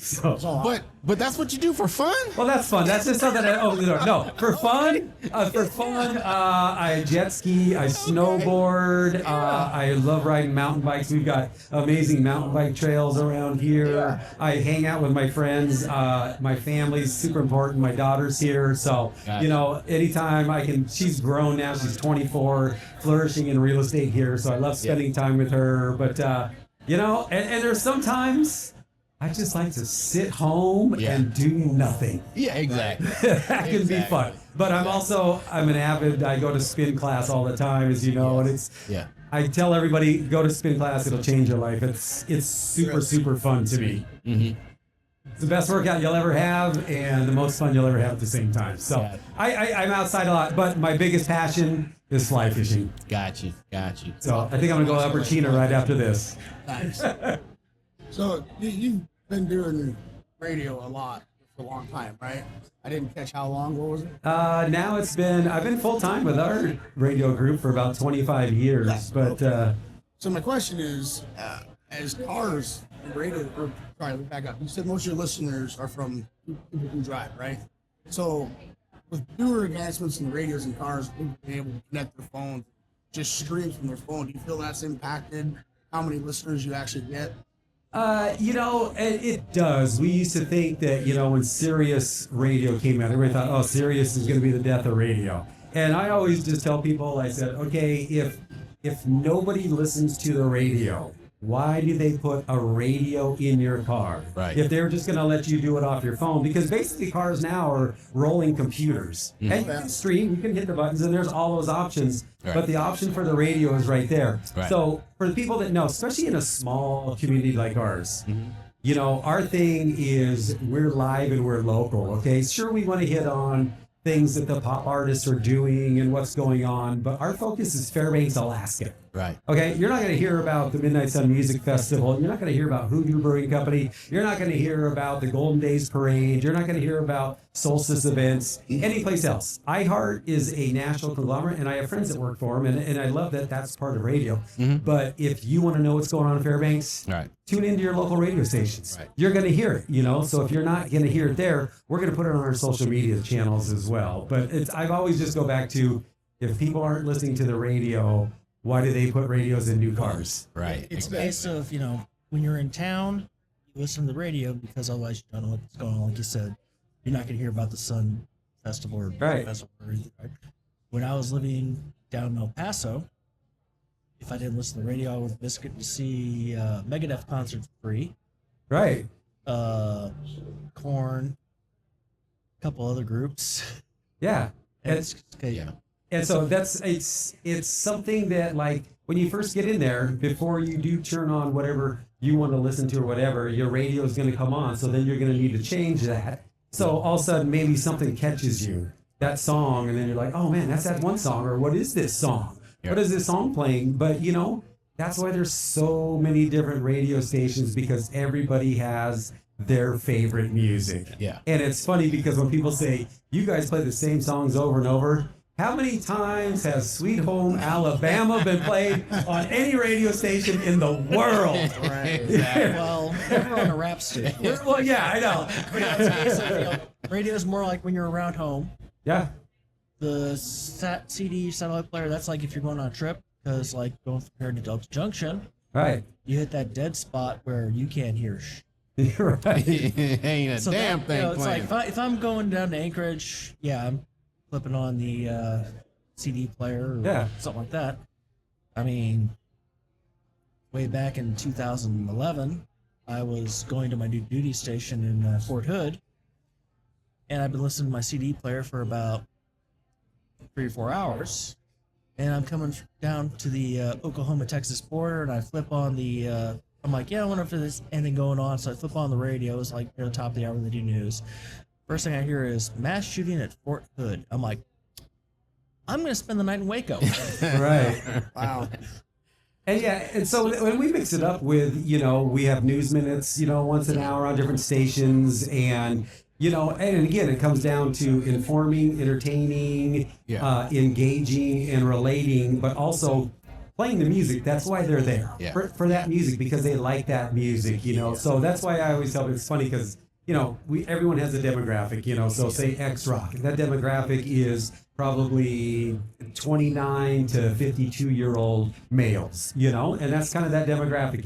So, but that's what you do for fun? Well, that's fun. That's just something that I open the door. No, for fun, I jet ski, I snowboard, I love riding mountain bikes. We've got amazing mountain bike trails around here. I hang out with my friends. My family's super important. My daughter's here, so anytime I can. She's grown now. She's 24, flourishing in real estate here. So I love spending time with her. But and there's sometimes I just like to sit home and do nothing. Yeah, exactly. That can be fun. But I'm an avid, I go to spin class all the time, as you know, and I tell everybody, go to spin class, it'll change your life. It's super fun to me. Mm-hmm. It's the best workout you'll ever have and the most fun you'll ever have at the same time. So I'm outside a lot, but my biggest passion is fly fishing. Got you. So I think I'm going to go Upper Chena right after this. Nice. So you've been doing radio a lot for a long time, right? I didn't catch how long. What was it? Now I've been full time with our radio group for about 25 years. But so my question is, as cars and radio, sorry, let me back up. You said most of your listeners are from people who drive, right? So with newer advancements in radios and cars, people being able to connect their phones, just stream from their phone, do you feel that's impacted how many listeners you actually get? It does. We used to think that, when Sirius radio came out, everybody thought, oh, Sirius is going to be the death of radio. And I always just tell people, I said, okay, if nobody listens to the radio, why do they put a radio in your car? Right. If they're just going to let you do it off your phone, because basically cars now are rolling computers. Mm-hmm. And you can stream, you can hit the buttons, and there's all those options. Right. But the option for the radio is right there. Right. So for the people that know, especially in a small community like ours, our thing is we're live and we're local. Okay, sure, we want to hit on things that the pop artists are doing and what's going on, but our focus is Fairbanks, Alaska. Right. Okay, you're not going to hear about the Midnight Sun Music Festival. You're not going to hear about Hoodoo Brewing Company. You're not going to hear about the Golden Days Parade. You're not going to hear about solstice events anyplace else. iHeart is a national conglomerate, and I have friends that work for them, and I love that that's part of radio. Mm-hmm. But if you want to know what's going on in Fairbanks, tune into your local radio stations. Right. You're going to hear it, So if you're not going to hear it there, we're going to put it on our social media channels as well. But I've always just go back to, if people aren't listening to the radio, why do they put radios in new cars? Right. It's a case of, when you're in town, you listen to the radio because otherwise you don't know what's going on. Like you said, you're not going to hear about the Sun Festival or Festival or anything, right? When I was living down in El Paso, if I didn't listen to the radio, I would miss getting to see Megadeth concerts for free. Right. Korn, a couple other groups. Yeah. And And so it's something that, like, when you first get in there, before you do turn on whatever you want to listen to or whatever, your radio is going to come on. So then you're going to need to change that. So all of a sudden, maybe something catches you, that song, and then you're like, oh man, that's that one song, or what is this song? What is this song playing? But that's why there's so many different radio stations, because everybody has their favorite music. Yeah. And it's funny because when people say, you guys play the same songs over and over, how many times has Sweet Home Alabama been played on any radio station in the world? Right. Exactly. Well, never on a rap station. Well, yeah, I know. Radio is more like when you're around home. Yeah. The CD satellite player, that's like if you're going on a trip, because like going from here to Delta Junction, right? You hit that dead spot where you can't hear You're right. Ain't a damn thing it's playing. like if I'm going down to Anchorage, I'm flipping on the CD player or something like that. I mean, way back in 2011, I was going to my new duty station in Fort Hood, and I've been listening to my CD player for about 3 or 4 hours, and I'm coming down to the Oklahoma-Texas border, and I flip on the I'm like, I wonder if there's anything going on, so I flip on the radio. It's like near the top of the hour when they do news. First thing I hear is mass shooting at Fort Hood. I'm like, I'm going to spend the night in Waco. Right. Wow. And so when we mix it up with, we have news minutes, once an hour on different stations, and and again, it comes down to informing, entertaining, engaging, and relating, but also playing the music. That's why they're there, for that music, because they like that music, So that's why I always tell them, it's funny because, everyone has a demographic, so say X Rock. That demographic is probably 29 to 52-year-old males, and that's kind of that demographic,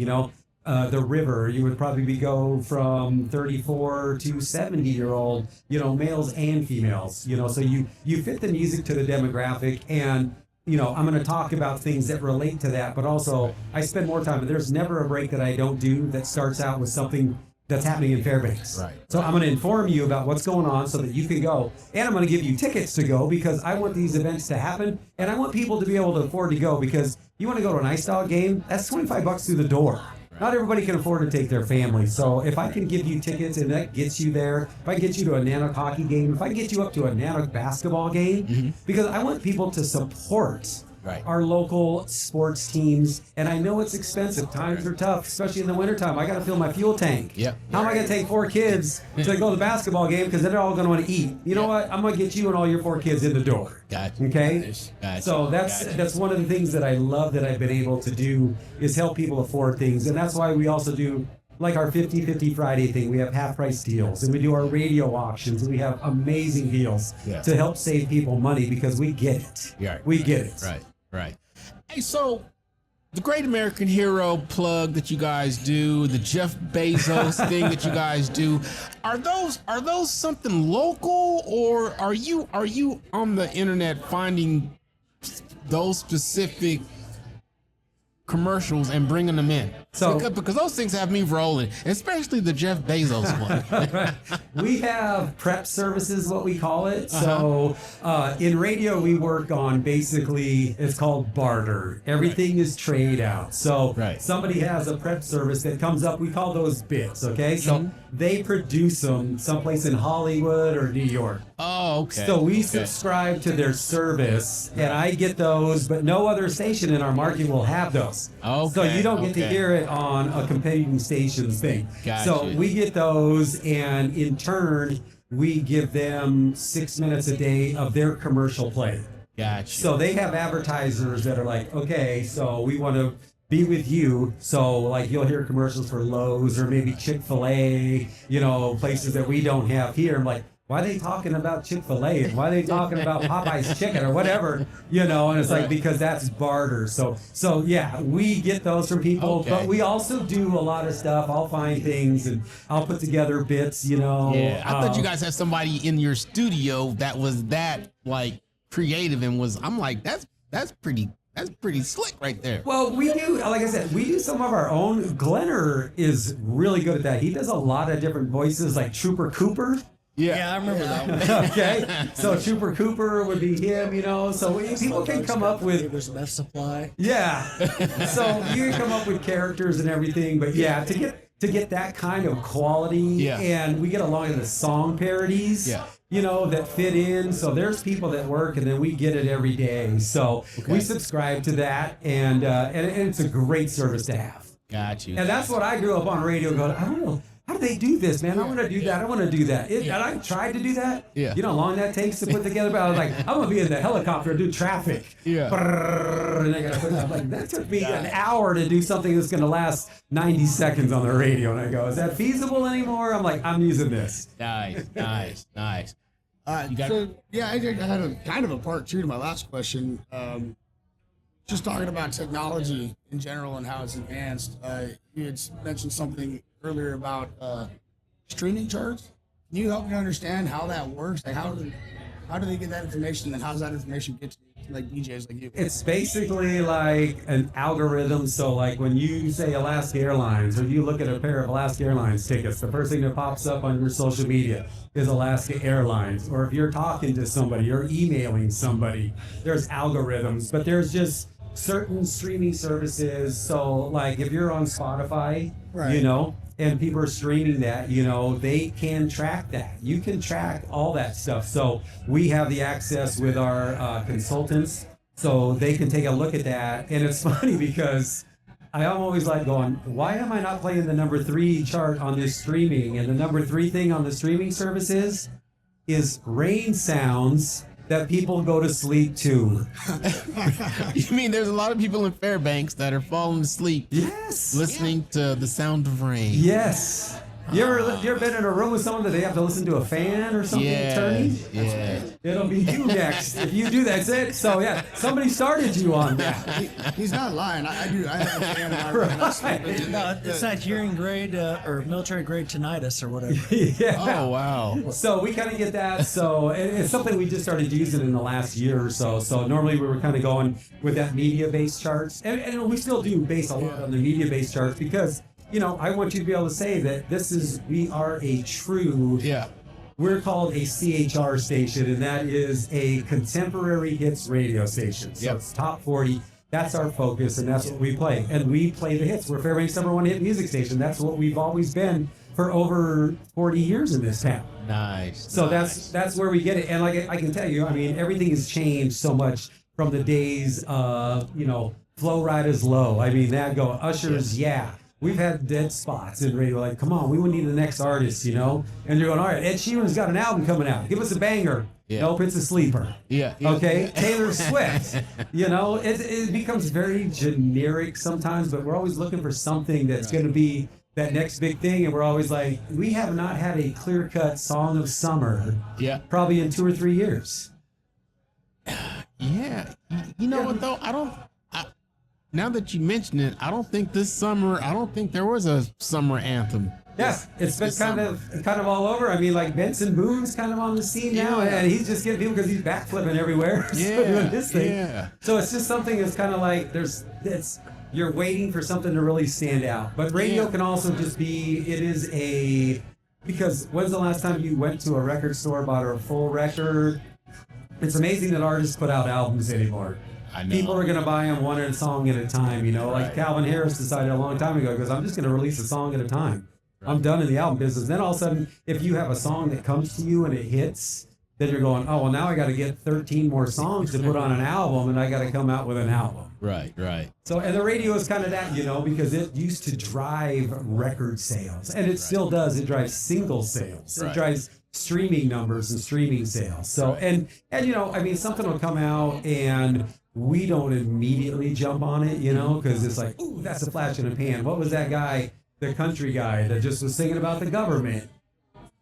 The River, you would probably go from 34 to 70-year-old, males and females, so you fit the music to the demographic, and I'm going to talk about things that relate to that, but also I spend more time, and there's never a break that I don't do that starts out with something that's happening in Fairbanks. Right. So I'm going to inform you about what's going on so that you can go. And I'm going to give you tickets to go because I want these events to happen. And I want people to be able to afford to go because you want to go to an Ice Dog game, that's $25 through the door. Not everybody can afford to take their family. So if I can give you tickets and that gets you there, if I get you to a Nanook hockey game, if I get you up to a Nanook basketball game, because I want people to support our local sports teams. And I know it's expensive. Times are tough, especially in the wintertime. I got to fill my fuel tank. Yep. How am I going to take 4 kids to go to the basketball game because they're all going to want to eat? You know what? I'm going to get you and all your 4 kids in the door. Gotcha. Okay? Gotcha. So that's one of the things that I love that I've been able to do is help people afford things. And that's why we also do like our 50-50 Friday thing. We have half price deals and we do our radio auctions and we have amazing deals to help save people money because we get it. Yeah. We get it. Right. Hey, so the Great American Hero plug that you guys do, the Jeff Bezos thing that you guys do, are those something local, or are you on the internet finding those specific commercials and bringing them in? So because those things have me rolling, especially the Jeff Bezos one. We have prep services, what we call it. So in radio, we work on basically, it's called barter. Everything is trade out. So somebody has a prep service that comes up. We call those bits, okay? So they produce them someplace in Hollywood or New York. Oh, okay. So we subscribe to their service, and I get those, but no other station in our market will have those. Okay. So you don't get to hear it on a competing station's thing. Gotcha. So we get those, and in turn, we give them 6 minutes a day of their commercial play. Gotcha. So they have advertisers that are like, okay, so we want to be with you. So like you'll hear commercials for Lowe's or maybe Chick-fil-A, places that we don't have here. I'm like, why are they talking about Chick-fil-A? And why are they talking about Popeye's chicken or whatever? And it's like, because that's barter. So yeah, we get those from people, but we also do a lot of stuff. I'll find things and I'll put together bits, Yeah. I thought you guys had somebody in your studio that was that like creative and I'm like, that's pretty slick right there. Well, we do, like I said, we do some of our own. Glenner is really good at that. He does a lot of different voices like Trooper Cooper. Yeah, I remember that one. Okay, so Trooper Cooper would be him, so people can come up with... There's Meth Supply. Yeah, so you can come up with characters and everything, but yeah, to get that kind of quality, and we get a lot of the song parodies, that fit in, so there's people that work, and then we get it every day, so we subscribe to that, and it's a great service to have. Got you. And that's what I grew up on radio going, I don't know. How do they do this, man? I want to do that. I want to do that. And I tried to do that. Yeah. You know how long that takes to put together? But I was like, I'm going to be in the helicopter and do traffic. Yeah. And I got to put that. Like, that took me an hour to do something that's going to last 90 seconds on the radio. And I go, is that feasible anymore? I'm like, I'm using this. Nice. I had a kind of a part two to my last question. Just talking about technology in general and how it's advanced. You had mentioned something earlier about streaming charts. Can you help me understand how that works? Like how do they get that information, and how does that information get to like DJs like you? It's basically like an algorithm. So like when you say Alaska Airlines, or you look at a pair of Alaska Airlines tickets, the first thing that pops up on your social media is Alaska Airlines. Or if you're talking to somebody or emailing somebody, there's algorithms, but there's just certain streaming services. So like if you're on Spotify, and people are streaming that, they can track that. You can track all that stuff. So we have the access with our consultants, so they can take a look at that. And it's funny because I'm always like going, why am I not playing the number 3 chart on this streaming? And the number 3 thing on the streaming services is rain sounds that people go to sleep to. You mean there's a lot of people in Fairbanks that are falling asleep? Yes. Listening to the sound of rain. Yes. You ever been in a room with someone that they have to listen to a fan or something turning? Yeah. It'll be you next if you do that. That's it. So yeah, somebody started you on that. He's not lying. I do. I have a fan in my room. It's not hearing grade or military grade tinnitus or whatever. Yeah. Oh wow. So we kind of get that. So it's something we just started using in the last year or so. So normally we were kind of going with that media-based charts, and we still do base a lot on the media-based charts because I want you to be able to say that we are a true. Yeah. We're called a CHR station, and that is a contemporary hits radio station. So Yep. it's top 40. That's our focus, and that's what we play. And we play the hits. We're Fairbank's #1 hit music station. That's what we've always been for over 40 years in this town. Nice. So that's where we get it. And like I can tell you, I mean, everything has changed so much from the days of, Flow Riders Low. I mean, that go Ushers, yeah. We've had dead spots in radio, like, come on, we would need the next artist, And you're going, all right, Ed Sheeran's got an album coming out. Give us a banger. Yeah. Nope, it's a sleeper. Yeah. Okay, Taylor Swift. It becomes very generic sometimes, but we're always looking for something that's going to be that next big thing, and we're always like, we have not had a clear-cut song of summer probably in 2 or 3 years. Yeah. You know what though? Now that you mention it, I don't think there was a summer anthem. Yeah, it's been kind of all over. I mean, like Benson Boone's kind of on the scene now, and he's just getting people because he's backflipping everywhere. Doing his thing. Yeah. So it's just something that's kind of like you're waiting for something to really stand out. But radio can also just be, because when's the last time you went to a record store, bought a full record? It's amazing that artists put out albums anymore. I know. People are going to buy them one song at a time, Like Calvin Harris decided a long time ago, because I'm just going to release a song at a time. I'm done in the album business. Then all of a sudden, if you have a song that comes to you and it hits, then you're going, oh, well, now I got to get 13 more songs to put on an album, and I got to come out with an album. Right. So, and the radio is kind of that, because it used to drive record sales, and it still does. It drives single sales. It drives streaming numbers and streaming sales. So, and I mean, something will come out and we don't immediately jump on it, because it's like, ooh, that's a flash in the pan. What was that guy, the country guy that just was singing about the government?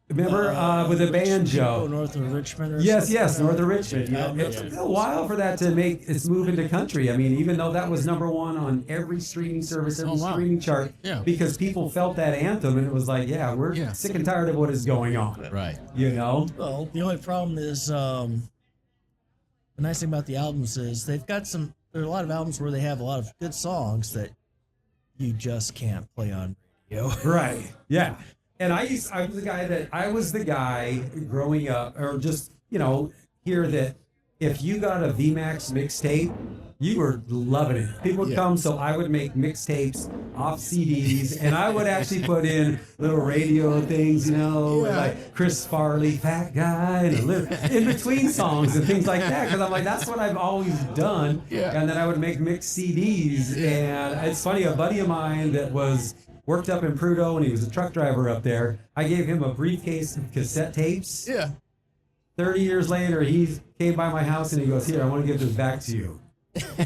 Remember with the banjo? North of Richmond. Yes, north of Richmond. It took a while for that to make its move into country. I mean, even though that was #1 on every streaming service, every streaming chart, because people felt that anthem, and it was like, we're sick and tired of what is going on. Right. Well, the only problem is the nice thing about the albums is there are a lot of albums where they have a lot of good songs that you just can't play on radio. Right. Yeah. And I was the guy growing up, or just, here, that if you got a VMAX mixtape, you were loving it. People would come, so I would make mixtapes off CDs, and I would actually put in little radio things, with like Chris Farley, Fat Guy, and in between songs and things like that, because I'm like, that's what I've always done. Yeah. And then I would make mixed CDs, and it's funny, a buddy of mine that worked up in Prudhoe, and he was a truck driver up there. I gave him a briefcase of cassette tapes. Yeah. 30 years later, he came by my house and he goes, "Here, I want to give this back to you."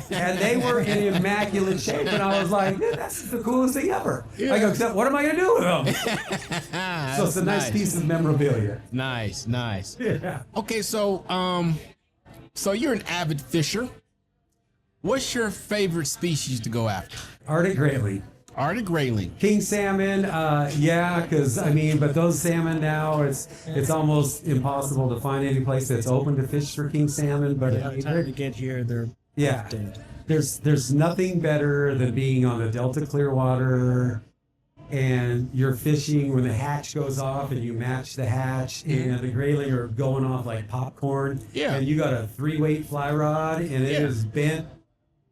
And they were in immaculate shape, and I was like, that's the coolest thing ever. Yeah. I go, except what am I going to do with them? So it's a nice piece of memorabilia. Nice. Yeah. Okay, so you're an avid fisher. What's your favorite species to go after? Arctic grayling. Arctic grayling. King salmon, because but those salmon now, it's almost impossible to find any place that's open to fish for king salmon. But time to get here, they're dead. There's nothing better than being on the Delta Clearwater, and you're fishing when the hatch goes off, and you match the hatch, and the grayling are going off like popcorn. Yeah. And you got a 3-weight fly rod, and it is bent.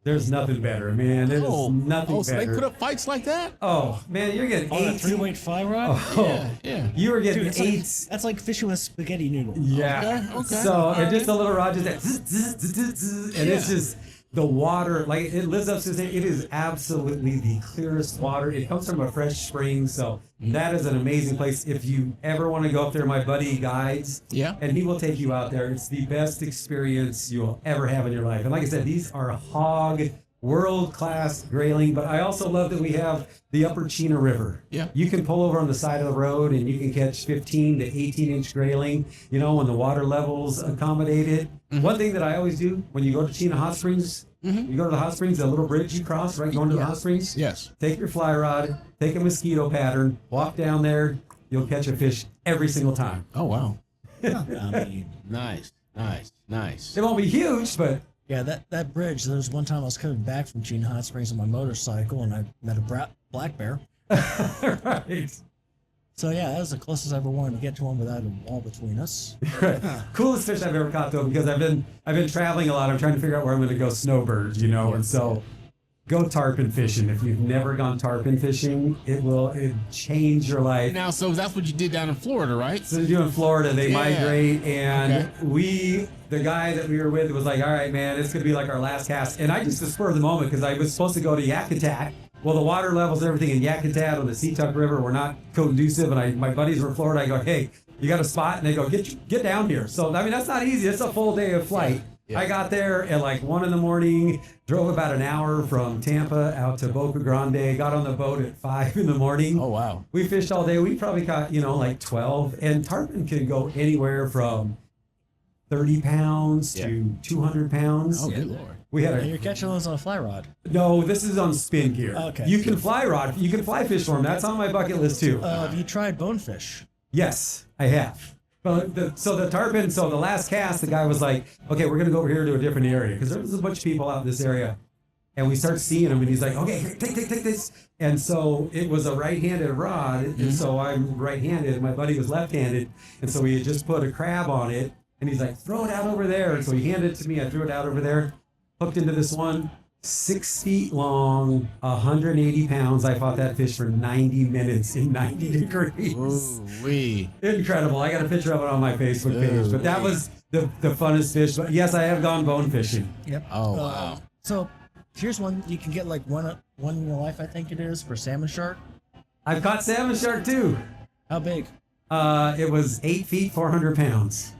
There's nothing better, man. There's nothing better. So they put up fights like that? Oh, man, you're getting 8 3-weight fly rod? Oh, yeah. You were getting 8. That's like fishing with spaghetti noodles. Yeah. Okay. So, and just a little rod, just that, and it's just the water, like it lives up to the, it is absolutely the clearest water. It comes from a fresh spring, so that is an amazing place. If you ever want to go up there, my buddy guides, and he will take you out there. It's the best experience you'll ever have in your life. And like I said, these are hog world-class grayling, but I also love that we have the Upper Chena River. Yeah. You can pull over on the side of the road and you can catch 15 to 18-inch grayling, when the water levels accommodate it. Mm-hmm. One thing that I always do when you go to Chena Hot Springs, you go to the hot springs, that little bridge you cross, right, going to the hot springs? Yes. Take your fly rod, take a mosquito pattern, walk down there, you'll catch a fish every single time. Oh, wow. Nice. Nice. It won't be huge, but... Yeah, that bridge, there was one time I was coming back from Chena Hot Springs on my motorcycle, and I met a black bear Right. So yeah, that was the closest I ever wanted to get to one without a wall between us. Coolest fish I've ever caught though, because I've been traveling a lot. I'm trying to figure out where I'm going to go snowbird, and so go tarpon fishing. If you've never gone tarpon fishing, it change your life. Now, so that's what you did down in Florida, right? So they do in Florida, they migrate, and the guy that we were with was like, all right, man, it's going to be like our last cast. And I just, the spur of the moment, because I was supposed to go to Yakutat. Well, the water levels and everything in Yakutat on the Seatuck River were not conducive, and my buddies were in Florida. I go, hey, you got a spot? And they go, get down here. So, I mean, that's not easy. It's a full day of flight. Yeah. I got there at like 1 a.m, drove about an hour from Tampa out to Boca Grande, got on the boat at 5 a.m. Oh, wow. We fished all day. We probably caught, like 12. And tarpon can go anywhere from 30 pounds to 200 pounds. Oh, good Lord. You're catching those on a fly rod. No, this is on spin gear. Okay. You can fly rod. You can fly fish for them. That's on my bucket list too. Have you tried bonefish? Yes, I have. But the tarpon, so the last cast, the guy was like, okay, we're going to go over here to a different area. Because there was a bunch of people out in this area. And we start seeing him, and he's like, okay, take this. And so it was a right-handed rod. And so I'm right-handed, and my buddy was left-handed. And so we had just put a crab on it. And he's like, throw it out over there. And so he handed it to me. I threw it out over there. Hooked into this one, 6 feet long, 180 pounds. I fought that fish for 90 minutes in 90 degrees. Ooh-wee. Incredible. I got a picture of it on my Facebook page. But that was the funnest fish. But yes, I have gone bone fishing. Yep. Oh, wow. So here's one you can get like one in your life, I think it is, for salmon shark. I've caught salmon shark too. How big? It was 8 feet, 400 pounds.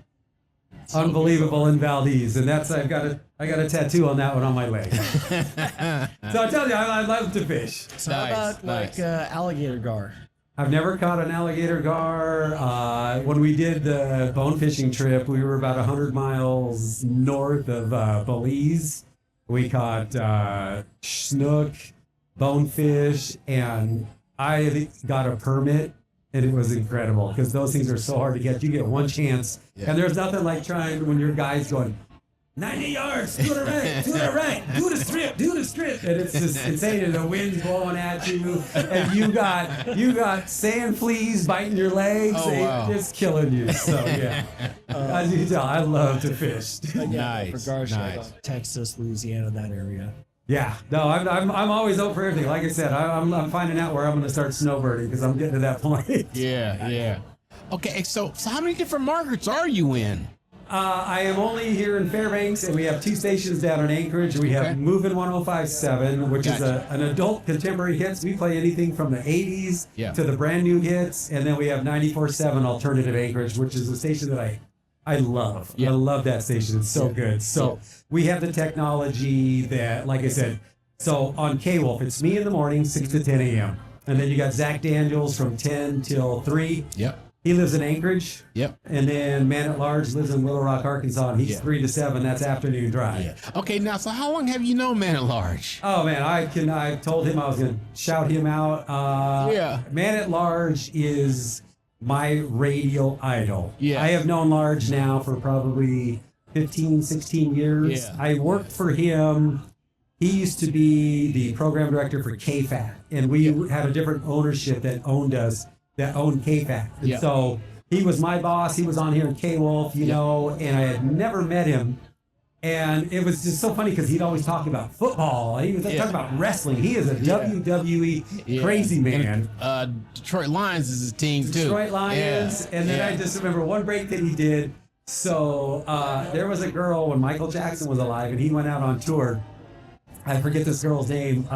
Unbelievable in Valdez, and that's I got a tattoo on that one on my leg. So I tell you, I love to fish. So how about like alligator gar? I've never caught an alligator gar. When we did the bone fishing trip, we were about 100 miles north of Belize. We caught snook, bonefish, and I got a permit. And it was incredible because those things are so hard to get. You get one chance, and there's nothing like trying when your guy's going 90 yards, do it right, do the strip, and it's just insane. And the wind's blowing at you, and you got sand fleas biting your legs. It's killing you. So as you can tell, I love to fish. Nice. For nice. Texas, Louisiana, that area. Yeah, no, I'm always up for everything. Like I said, I'm finding out where I'm going to start snowbirding because I'm getting to that point. Yeah. Okay, so how many different markets are you in? I am only here in Fairbanks, and we have 2 stations down in Anchorage. We have Movin' 105.7, which is an adult contemporary hits. We play anything from the 80s to the brand new hits, and then we have 94.7 Alternative Anchorage, which is a station that I love. I love that station. It's so good. So we have the technology that, like I said, so on KWOLF, it's me in the morning, 6 to 10 a.m. And then you got Zach Daniels from 10 till 3. Yep. He lives in Anchorage. Yep. And then Man at Large lives in Little Rock, Arkansas, and he's 3 to 7. That's afternoon drive. Yeah. Okay, now, so how long have you known Man at Large? Oh, man, I told him I was going to shout him out. Man at Large is my radio idol. Yeah. I have known Large now for probably 15, 16 years. Yeah. I worked for him. He used to be the program director for KFAT, and we had a different ownership that owned us, that owned KFAT. And so he was my boss. He was on here in KWOLF, and I had never met him. And it was just so funny because he'd always talk about football. He was talking about wrestling. He is a WWE crazy man. And, Detroit Lions is his team, too. Detroit Lions. And then I just remember one break that he did. So there was a girl when Michael Jackson was alive, and he went out on tour. I forget this girl's name.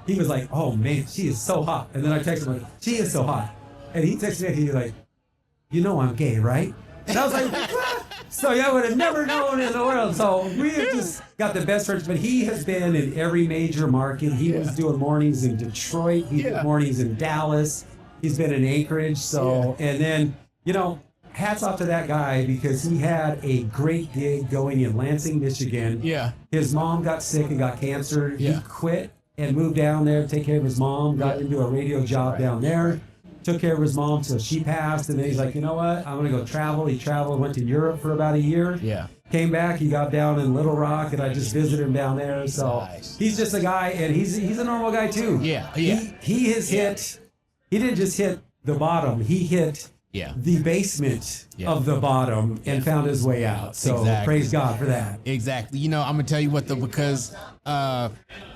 He was like, oh, man, she is so hot. And then I texted him, like, she is so hot. And he texted me, he's like, you know I'm gay, right? And I was like, what? So I would have never known in the world. So we have just got the best friends. But he has been in every major market. He was doing mornings in Detroit. He did mornings in Dallas. He's been in Anchorage. So, and then, hats off to that guy because he had a great gig going in Lansing, Michigan. Yeah. His mom got sick and got cancer. Yeah. He quit and moved down there to take care of his mom, got into a radio job down there. Took care of his mom till she passed, and then he's like, you know what? I'm going to go travel. He traveled, went to Europe for about a year. Yeah. Came back, he got down in Little Rock, and I just visited him down there. So Nice. he's just a guy, and he's a normal guy too. Yeah. He has hit. He didn't just hit the bottom. He hit the basement of the bottom and found his way out. So praise God for that. Exactly. You know, I'm gonna tell you what though, because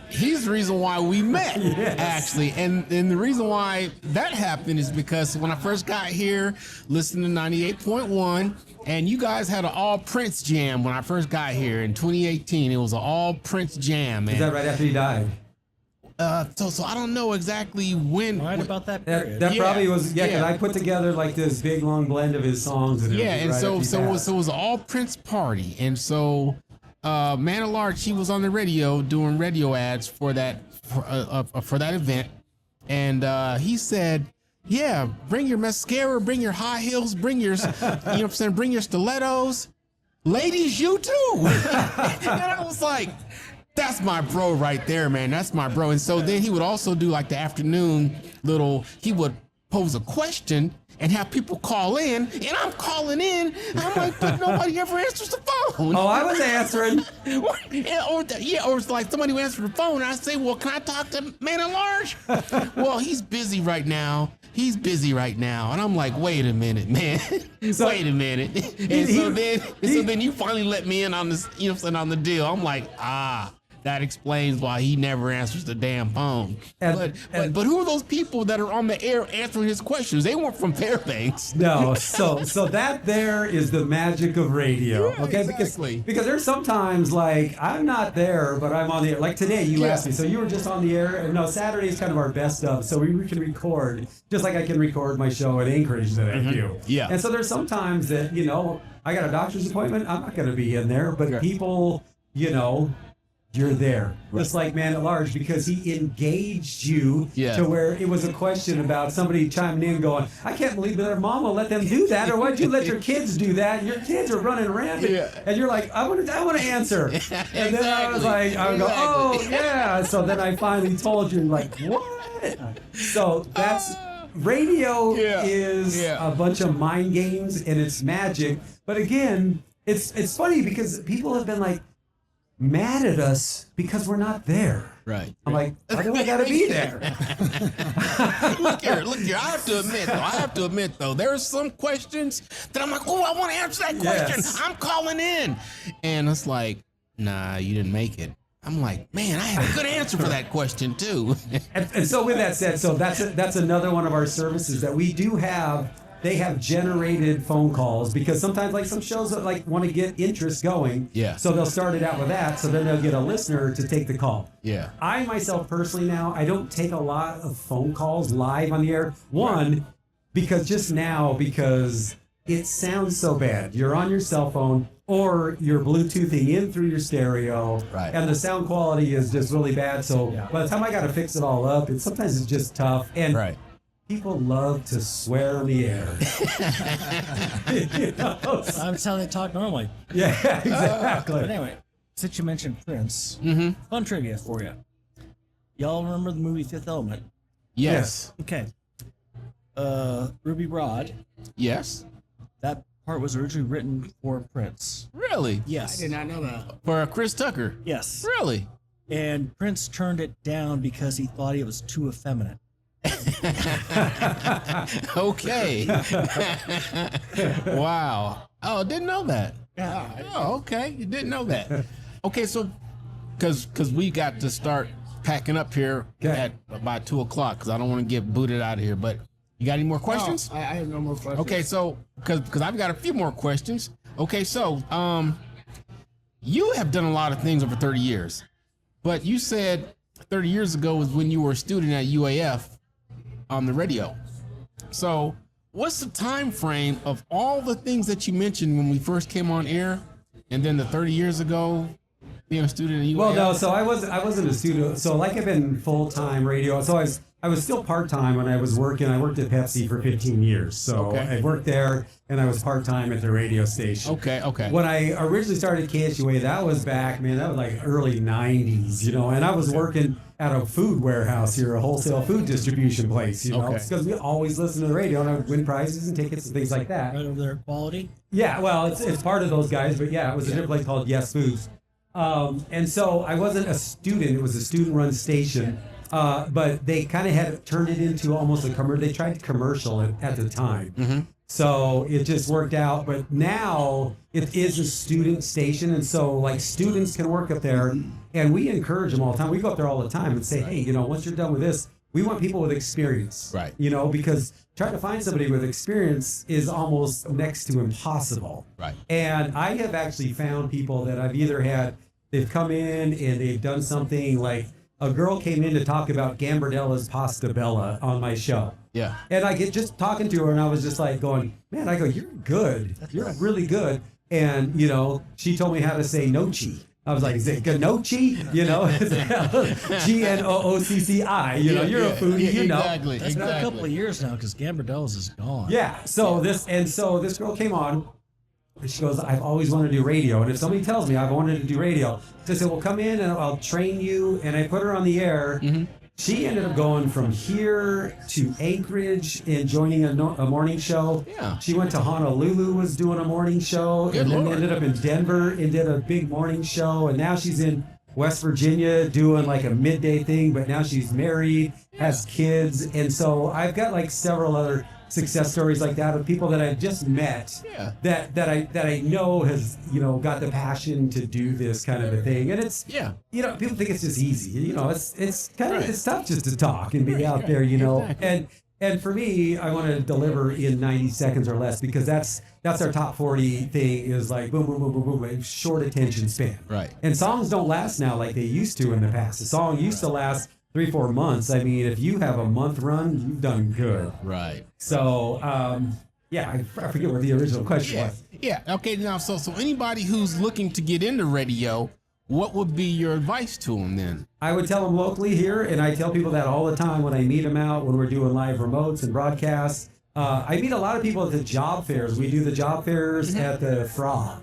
he's the reason why we met, actually. And the reason why that happened is because when I first got here, listening to 98.1, and you guys had an all Prince jam when I first got here in 2018. It was an all Prince jam, man. Is that right after he died? So I don't know exactly when. Right about that period. That probably was, because I put together like this big long blend of his songs. And and right so after he it passed. was an all Prince party, and so Man at Large, he was on the radio doing radio ads for that event, and he said, "Yeah, bring your mascara, bring your high heels, bring your, you know what I'm saying, bring your stilettos, ladies, you too." And I was like, "That's my bro right there, man. That's my bro." And so then he would also do like the afternoon he would pose a question and have people call in, and I'm calling in, and I'm like, but nobody ever answers the phone. Oh, I was answering. or it's like somebody would answer the phone, and I say, well, can I talk to Man at Large? Well, he's busy right now. And I'm like, wait a minute, man. Wait a minute. And so then you finally let me in on this, you know what I'm saying, on the deal. I'm like, that explains why he never answers the damn phone. But who are those people that are on the air answering his questions? They weren't from Fairbanks. No, so that there is the magic of radio. Yeah, okay, exactly. because there's sometimes like I'm not there, but I'm on the air. Like today, you asked me, so you were just on the air. And no, Saturday is kind of our best of, so we can record just like I can record my show at Anchorage that I do. Yeah. And so there's sometimes that I got a doctor's appointment. I'm not going to be in there, but people, you're there. Just like Man at Large, because he engaged you to where it was a question about somebody chiming in going, I can't believe that their mama let them do that, or why'd you let your kids do that? Your kids are running rampant. And you're like, I want to answer. And then I was like, I would go, oh yeah. So then I finally told you, like, what? So that's radio is a bunch of mind games and it's magic. But again, it's funny because people have been like, mad at us because we're not there. Right. I'm like, why do I gotta be there? Look here. I have to admit though, there are some questions that I'm like, oh, I want to answer that question. Yes. I'm calling in. And it's like, nah, you didn't make it. I'm like, man, I had a good answer for that question too. And so with that said, so that's another one of our services that we do have. They have generated phone calls because sometimes like some shows that like want to get interest going. Yeah. So they'll start it out with that. So then they'll get a listener to take the call. Yeah. I myself personally now, I don't take a lot of phone calls live on the air. One, because it sounds so bad. You're on your cell phone or you're Bluetoothing in through your stereo. Right. And the sound quality is just really bad. So by the time I got to fix it all up, sometimes it's just tough. And people love to swear on the air. That's how they talk normally. Yeah, exactly. But anyway, since you mentioned Prince, fun trivia for you. Y'all remember the movie Fifth Element? Yes. Okay. Ruby Rod. Yes. That part was originally written for Prince. Really? Yes. I did not know that. For Chris Tucker? Yes. Really? And Prince turned it down because he thought it was too effeminate. Okay. Wow. Oh, didn't know that. Yeah. Oh, okay. You didn't know that. Okay, so because we got to start packing up here at about 2:00 because I don't want to get booted out of here. But you got any more questions? I have no more questions. Okay, so because I've got a few more questions. Okay, so you have done a lot of things over 30 years, but you said 30 years ago was when you were a student at UAF on the radio. So what's the time frame of all the things that you mentioned when we first came on air, and then the 30 years ago being a student at UAF? Well, no, so I wasn't a student. So like I've been full-time radio. So I was still part-time when I was working. I worked at Pepsi for 15 years. So I worked there and I was part-time at the radio station. Okay. When I originally started KSUA, that was back, man, that was like early 90s, and I was working at a food warehouse here, a wholesale food distribution place, you know, Okay. because we always listen to the radio and I would win prizes and tickets and things like that. Right over there at Quality. Yeah, well, it's part of those guys, but yeah, it was a different place called Yes Foods. And so I wasn't a student; it was a student-run station. But they kind of had turned it into almost a commercial. They tried to commercial it at the time, so it just worked out. But now it is a student station, and so like students can work up there, and we encourage them all the time. We go up there all the time and say, hey, you know, once you're done with this, we want people with experience, Right. You know, because trying to find somebody with experience is almost next to impossible. Right. And I have actually found people that I've either had, they've come in and they've done something like a girl came in to talk about Gambardella's Pasta Bella on my show. Yeah. And I get just talking to her and I was just like going, man, I go, you're good. You're really good. And, you know, she told me how to say nochi. I was like, is it Gnochi? You know, Gnoocci. You know, you're a foodie, you know. Exactly. That's been a couple of years now because Gambardella's is gone. Yeah. So this girl came on. And she goes, I've always wanted to do radio. And if somebody tells me I've wanted to do radio, so I said, well, come in and I'll train you. And I put her on the air. She ended up going from here to Anchorage and joining a morning show. Yeah. She went to Honolulu, was doing a morning show. Good and then Lord. ended up in Denver and did a big morning show. And now she's in West Virginia doing like a midday thing. But now she's married, has kids. And so I've got like several other success stories like that of people that I've just met that I know has, you know, got the passion to do this kind of a thing. And it's, you know, people think it's just easy, you know, it's kind of, it's tough just to talk and be out there, you know, and for me, I want to deliver in 90 seconds or less because that's our top 40 thing is like boom, boom, boom, boom, boom, short attention span. Right. And songs don't last now like they used to in the past. A song used to last 3-4 months. I mean, if you have a month run, you've done good. Right. So, yeah, I forget what the original question was. Yeah. Okay. Now, so anybody who's looking to get into radio, what would be your advice to them then? I would tell them locally here, and I tell people that all the time when I meet them out, when we're doing live remotes and broadcasts. I meet a lot of people at the job fairs. We do the job fairs at the Frog.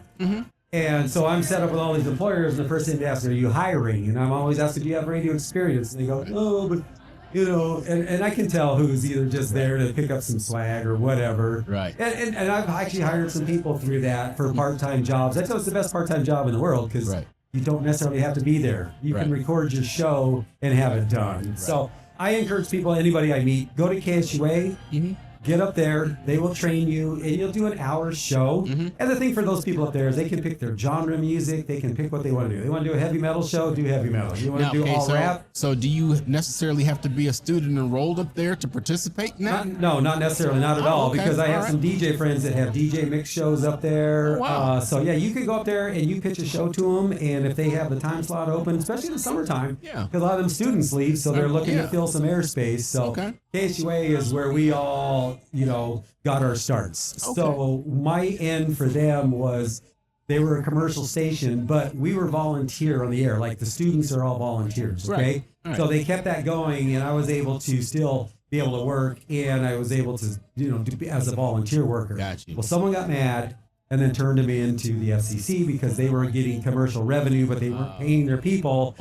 And so I'm set up with all these employers, and the first thing they ask me, are you hiring? And I'm always asking, do you have radio experience? And they go, no, but, you know, and I can tell who's either just there to pick up some swag or whatever. Right. And I've actually hired some people through that for part-time jobs. I tell it's the best part-time job in the world because you don't necessarily have to be there. You can record your show and have it done. So I encourage people, anybody I meet, go to KSUA. Get up there, they will train you, and you'll do an hour show. And the thing for those people up there is they can pick their genre music, they can pick what they want to do. They want to do a heavy metal show, do heavy metal. You want to do all rap? So do you necessarily have to be a student enrolled up there to participate in that? No, not necessarily, not at all, because I have some DJ friends that have DJ mix shows up there. So yeah, you can go up there and you pitch a show to them, and if they have the time slot open, especially in the summertime, because a lot of them students leave, so they're looking to fill some airspace. So KSUA is where we all, you know, got our starts. So my end for them was they were a commercial station, but we were volunteer on the air. Like the students are all volunteers. Okay. So they kept that going, and I was able to still be able to work, and I was able to, you know, do as a volunteer worker. Gotcha. Well, someone got mad and then turned them into the FCC because they were getting commercial revenue, but they weren't paying their people.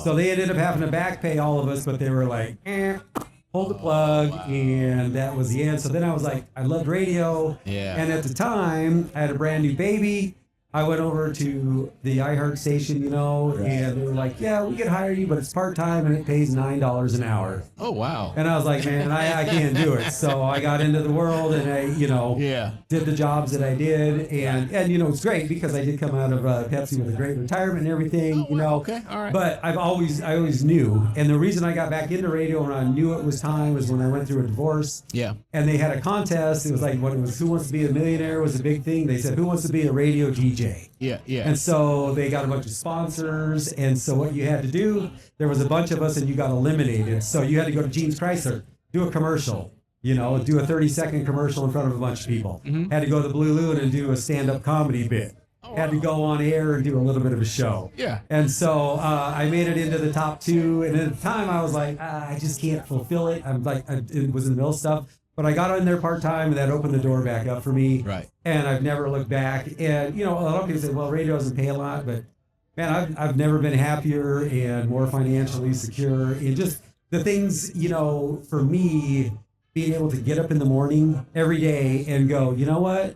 So they ended up having to back pay all of us, but they were like, pulled the plug, and that was the end. So then I was like, I loved radio. And at the time, I had a brand new baby. I went over to the iHeart station, you know, and they were like, yeah, we can hire you, but it's part-time and it pays $9 an hour. Oh, wow. And I was like, man, I can't do it. So I got into the world and I, you know, did the jobs that I did. And you know, it's great because I did come out of Pepsi with a great retirement and everything, you know. But I always knew. And the reason I got back into radio when I knew it was time was when I went through a divorce. And they had a contest. It was like, when it was Who Wants to Be a Millionaire was a big thing. They said, who wants to be a radio DJ? And so they got a bunch of sponsors, and so what you had to do, there was a bunch of us, and you got eliminated. So you had to go to Jeans Chrysler, do a commercial, you know, do a 30-second commercial in front of a bunch of people. Had to go to the Blue Loon and do a stand-up comedy bit. Had to go on air and do a little bit of a show. And so I made it into the top 2, and at the time I was like, I just can't fulfill it. I'm like, it was in the middle of stuff. But I got in there part-time, and that opened the door back up for me. And I've never looked back. And, you know, a lot of people say, well, radio doesn't pay a lot, but man, I've never been happier and more financially secure. And just the things, for me, being able to get up in the morning every day and go, you know what?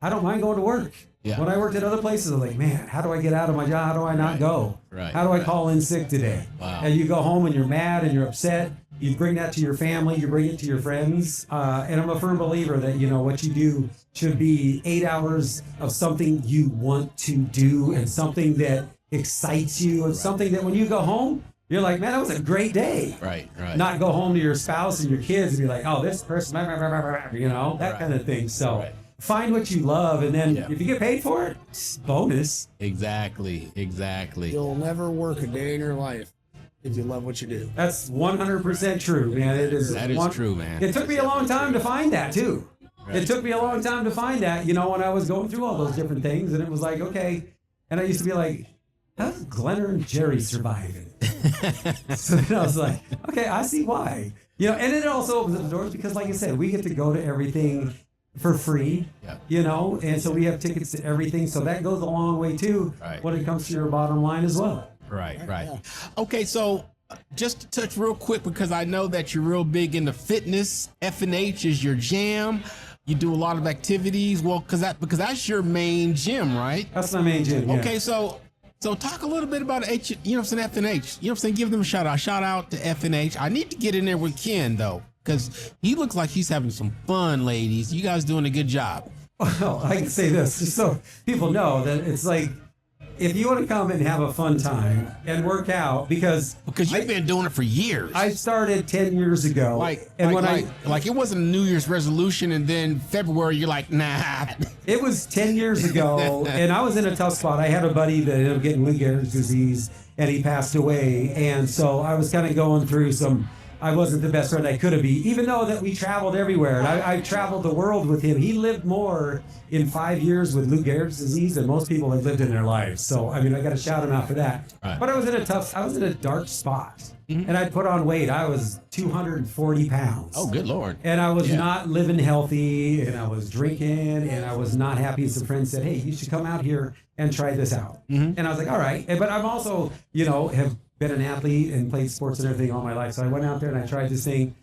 I don't mind going to work. Yeah. When I worked at other places, I'm like, man, how do I get out of my job? How do I not go? Right. How do I call in sick today? Wow. And you go home and you're mad and you're upset. You bring that to your family. You bring it to your friends. And I'm a firm believer that, what you do should be 8 hours of something you want to do and something that excites you and something that when you go home, you're like, man, that was a great day. Right. Not go home to your spouse and your kids and be like, oh, this person, that kind of thing. So find what you love. And then if you get paid for it, it's bonus. Exactly. You'll never work a day in your life if you love what you do. That's 100% true, man. That is true, man. It took me a long time to find that, too. Right. It took me a long time to find that, when I was going through all those different things. And it was like, okay. And I used to be like, how's Glenner and Jerry surviving? So then I was like, okay, I see why. And it also opens up the doors because, like I said, we get to go to everything for free, and so we have tickets to everything. So that goes a long way, too, when it comes to your bottom line as well. Right. Okay, so just to touch real quick, because I know that you're real big into fitness. F&H is your jam. You do a lot of activities. Well, because that's your main gym, right? That's my main gym. Yeah. Okay, so talk a little bit about F&H. Give them a shout out. Shout out to F&H. I need to get in there with Ken though, because he looks like he's having some fun, ladies. You guys doing a good job. Well, I can say this just so people know that it's like, if you want to come and have a fun time and work out, because you've been doing it for years. I started 10 years ago. It wasn't a New Year's resolution, and then February you're like, nah. It was 10 years ago, and I was in a tough spot. I had a buddy that ended up getting Lou Gehrig's disease, and he passed away, and so I was kind of going through I wasn't the best friend I could have been, even though that we traveled everywhere. And I traveled the world with him. He lived more in 5 years with Lou Gehrig's disease than most people have lived in their lives. So, I got to shout him out for that. Right. But I was in a dark spot. Mm-hmm. And I put on weight. I was 240 pounds. Oh, good Lord. And I was not living healthy, and I was drinking, and I was not happy. Some friends said, hey, you should come out here and try this out. Mm-hmm. And I was like, all right. But I'm also, have been an athlete and played sports and everything all my life. So I went out there and I tried this thing.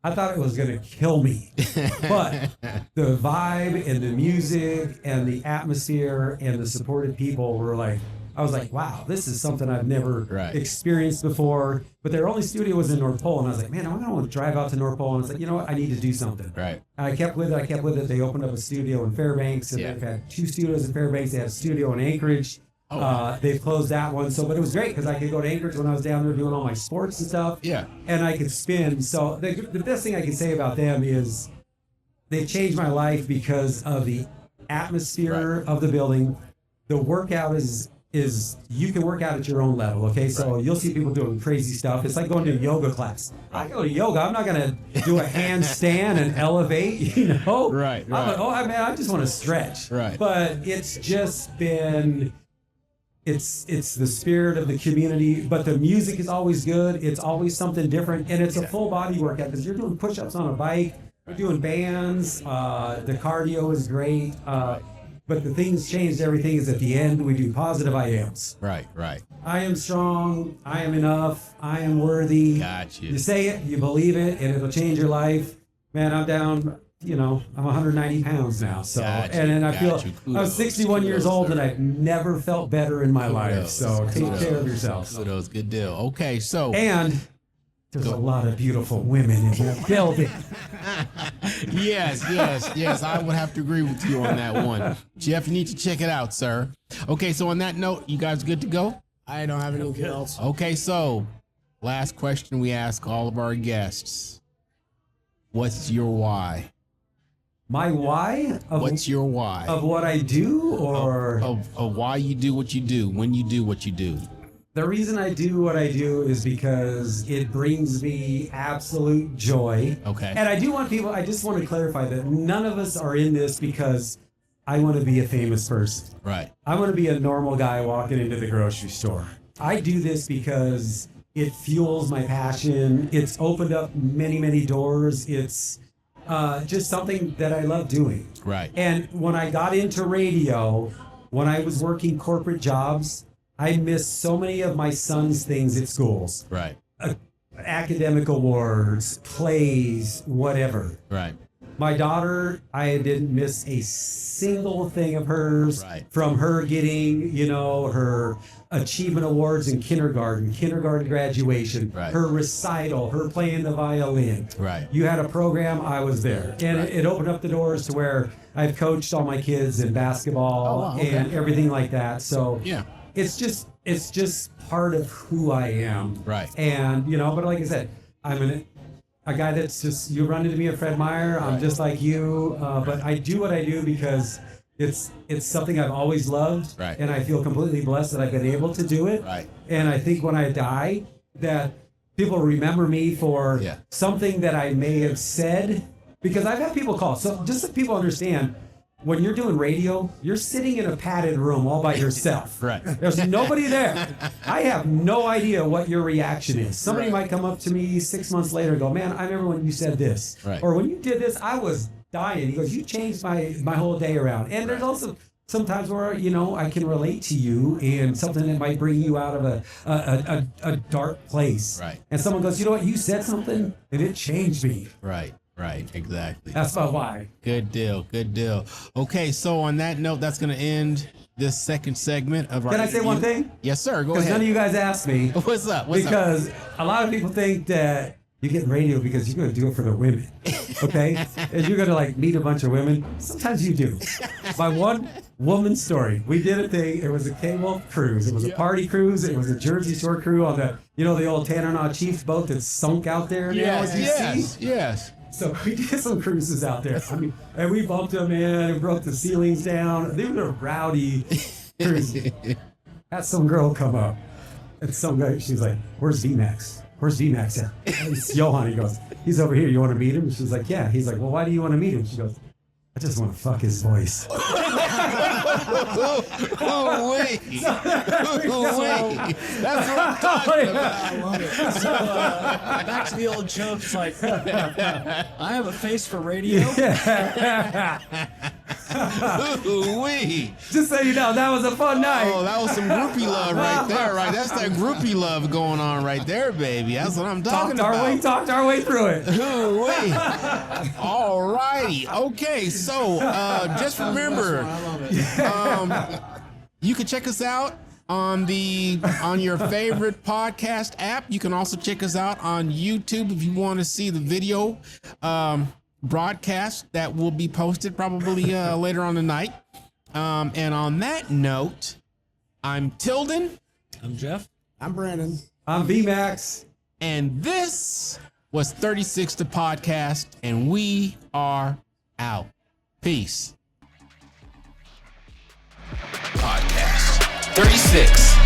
I thought it was going to kill me. But the vibe and the music and the atmosphere and the supported people were like, I was like, wow, this is something I've never experienced before. But their only studio was in North Pole. And I was like, man, I don't want to drive out to North Pole. And I was like, you know what? I need to do something. Right. I kept with it. They opened up a studio in Fairbanks. And they've had 2 studios in Fairbanks. They have a studio in Anchorage. They've closed that one, but it was great because I could go to Anchorage when I was down there doing all my sports and stuff. Yeah. And I could spin. So the best thing I can say about them is they changed my life because of the atmosphere of the building. The workout is you can work out at your own level, okay? So you'll see people doing crazy stuff. It's like going to a yoga class. I go to yoga. I'm not going to do a handstand and elevate, Right. I just want to stretch. Right. But it's just been... It's the spirit of the community, but the music is always good. It's always something different, and it's a full body workout because you're doing push-ups on a bike, you're doing bands. The cardio is great, but the things changed. Everything is at the end. We do positive I ams. Right. I am strong. I am enough. I am worthy. Got you. You say it, you believe it, and it'll change your life. Man, I'm down. I'm 190 pounds now. So, and I feel I was 61 years old, and I've never felt better in my life. So take care of yourself. Kudos, good deal. Okay, so and there's a lot of beautiful women in the building. Yes. I would have to agree with you on that one. Jeff, you need to check it out, sir. Okay, so on that note, you guys good to go? I don't have anything else. Okay, so last question we ask all of our guests. What's your why? My why? What's your why? Of what I do, or of why you do what you do, when you do what you do. The reason I do what I do is because it brings me absolute joy. Okay. And I just want to clarify that none of us are in this because I want to be a famous person. Right. I want to be a normal guy walking into the grocery store. I do this because it fuels my passion. It's opened up many, many doors. It's just something that I love doing. Right. And when I got into radio, when I was working corporate jobs, I miss so many of my son's things at schools. Right. Academic awards, plays, whatever. Right. My daughter, I didn't miss a single thing of hers from her getting, her achievement awards in kindergarten graduation, her recital, her playing the violin. Right. You had a program, I was there. And it opened up the doors to where I've coached all my kids in basketball and everything like that. So it's just part of who I am. Right. And, but like I said, I'm a guy that's just, you run into me at Vehmeier, I'm just like you, but I do what I do because it's something I've always loved, and I feel completely blessed that I've been able to do it. Right. And I think when I die, that people remember me for something that I may have said, because I've had people call. So just so people understand, when you're doing radio, you're sitting in a padded room all by yourself. Right. There's nobody there. I have no idea what your reaction is. Somebody might come up to me 6 months later and go, man, I remember when you said this. Right. Or when you did this, I was dying. He goes, you changed my whole day around. And there's also sometimes where, I can relate to you and something that might bring you out of a dark place. Right. And someone goes, you know what, you said something and it changed me. Right. Right, exactly. That's about why. Good deal, good deal. Okay, so on that note, that's going to end this second segment of our Can I say one thing? Yes, sir. Go Because ahead. none of you guys asked me. What's up? Because a lot of people think that you get radio because you're going to do it for the women. Okay? And you're going to meet a bunch of women. Sometimes you do. My one woman story. We did a thing. It was a KWOLF cruise. It was a party cruise. It was a Jersey Shore crew on the old Tannernaw Chiefs boat that sunk out there. Yes. So we did some cruises out there. And we bumped them in and broke the ceilings down. They were rowdy cruises. Had some girl come up. And some guy, she's like, where's VMAX? Where's VMAX at? It's Johan. He goes, he's over here. You want to meet him? She's like, yeah. He's like, well, why do you want to meet him? She goes, I just want to fuck his voice. Wait. That's what I'm talking about. I love it. So back to the old jokes, like I have a face for radio. Just so you know, that was a fun night. Oh, that was some groupie love right there, right? That's that groupie love going on right there, baby. That's what I'm talking about. Talked our way through it. All righty. Okay, so just remember, you can check us out on your favorite podcast app. You can also check us out on YouTube if you want to see the video broadcast that will be posted probably later on tonight. And on that note, I'm Tilden. I'm Jeff. I'm Brandon. I'm VMAX. And this was 36 the podcast, and we are out. Peace. Podcast 36.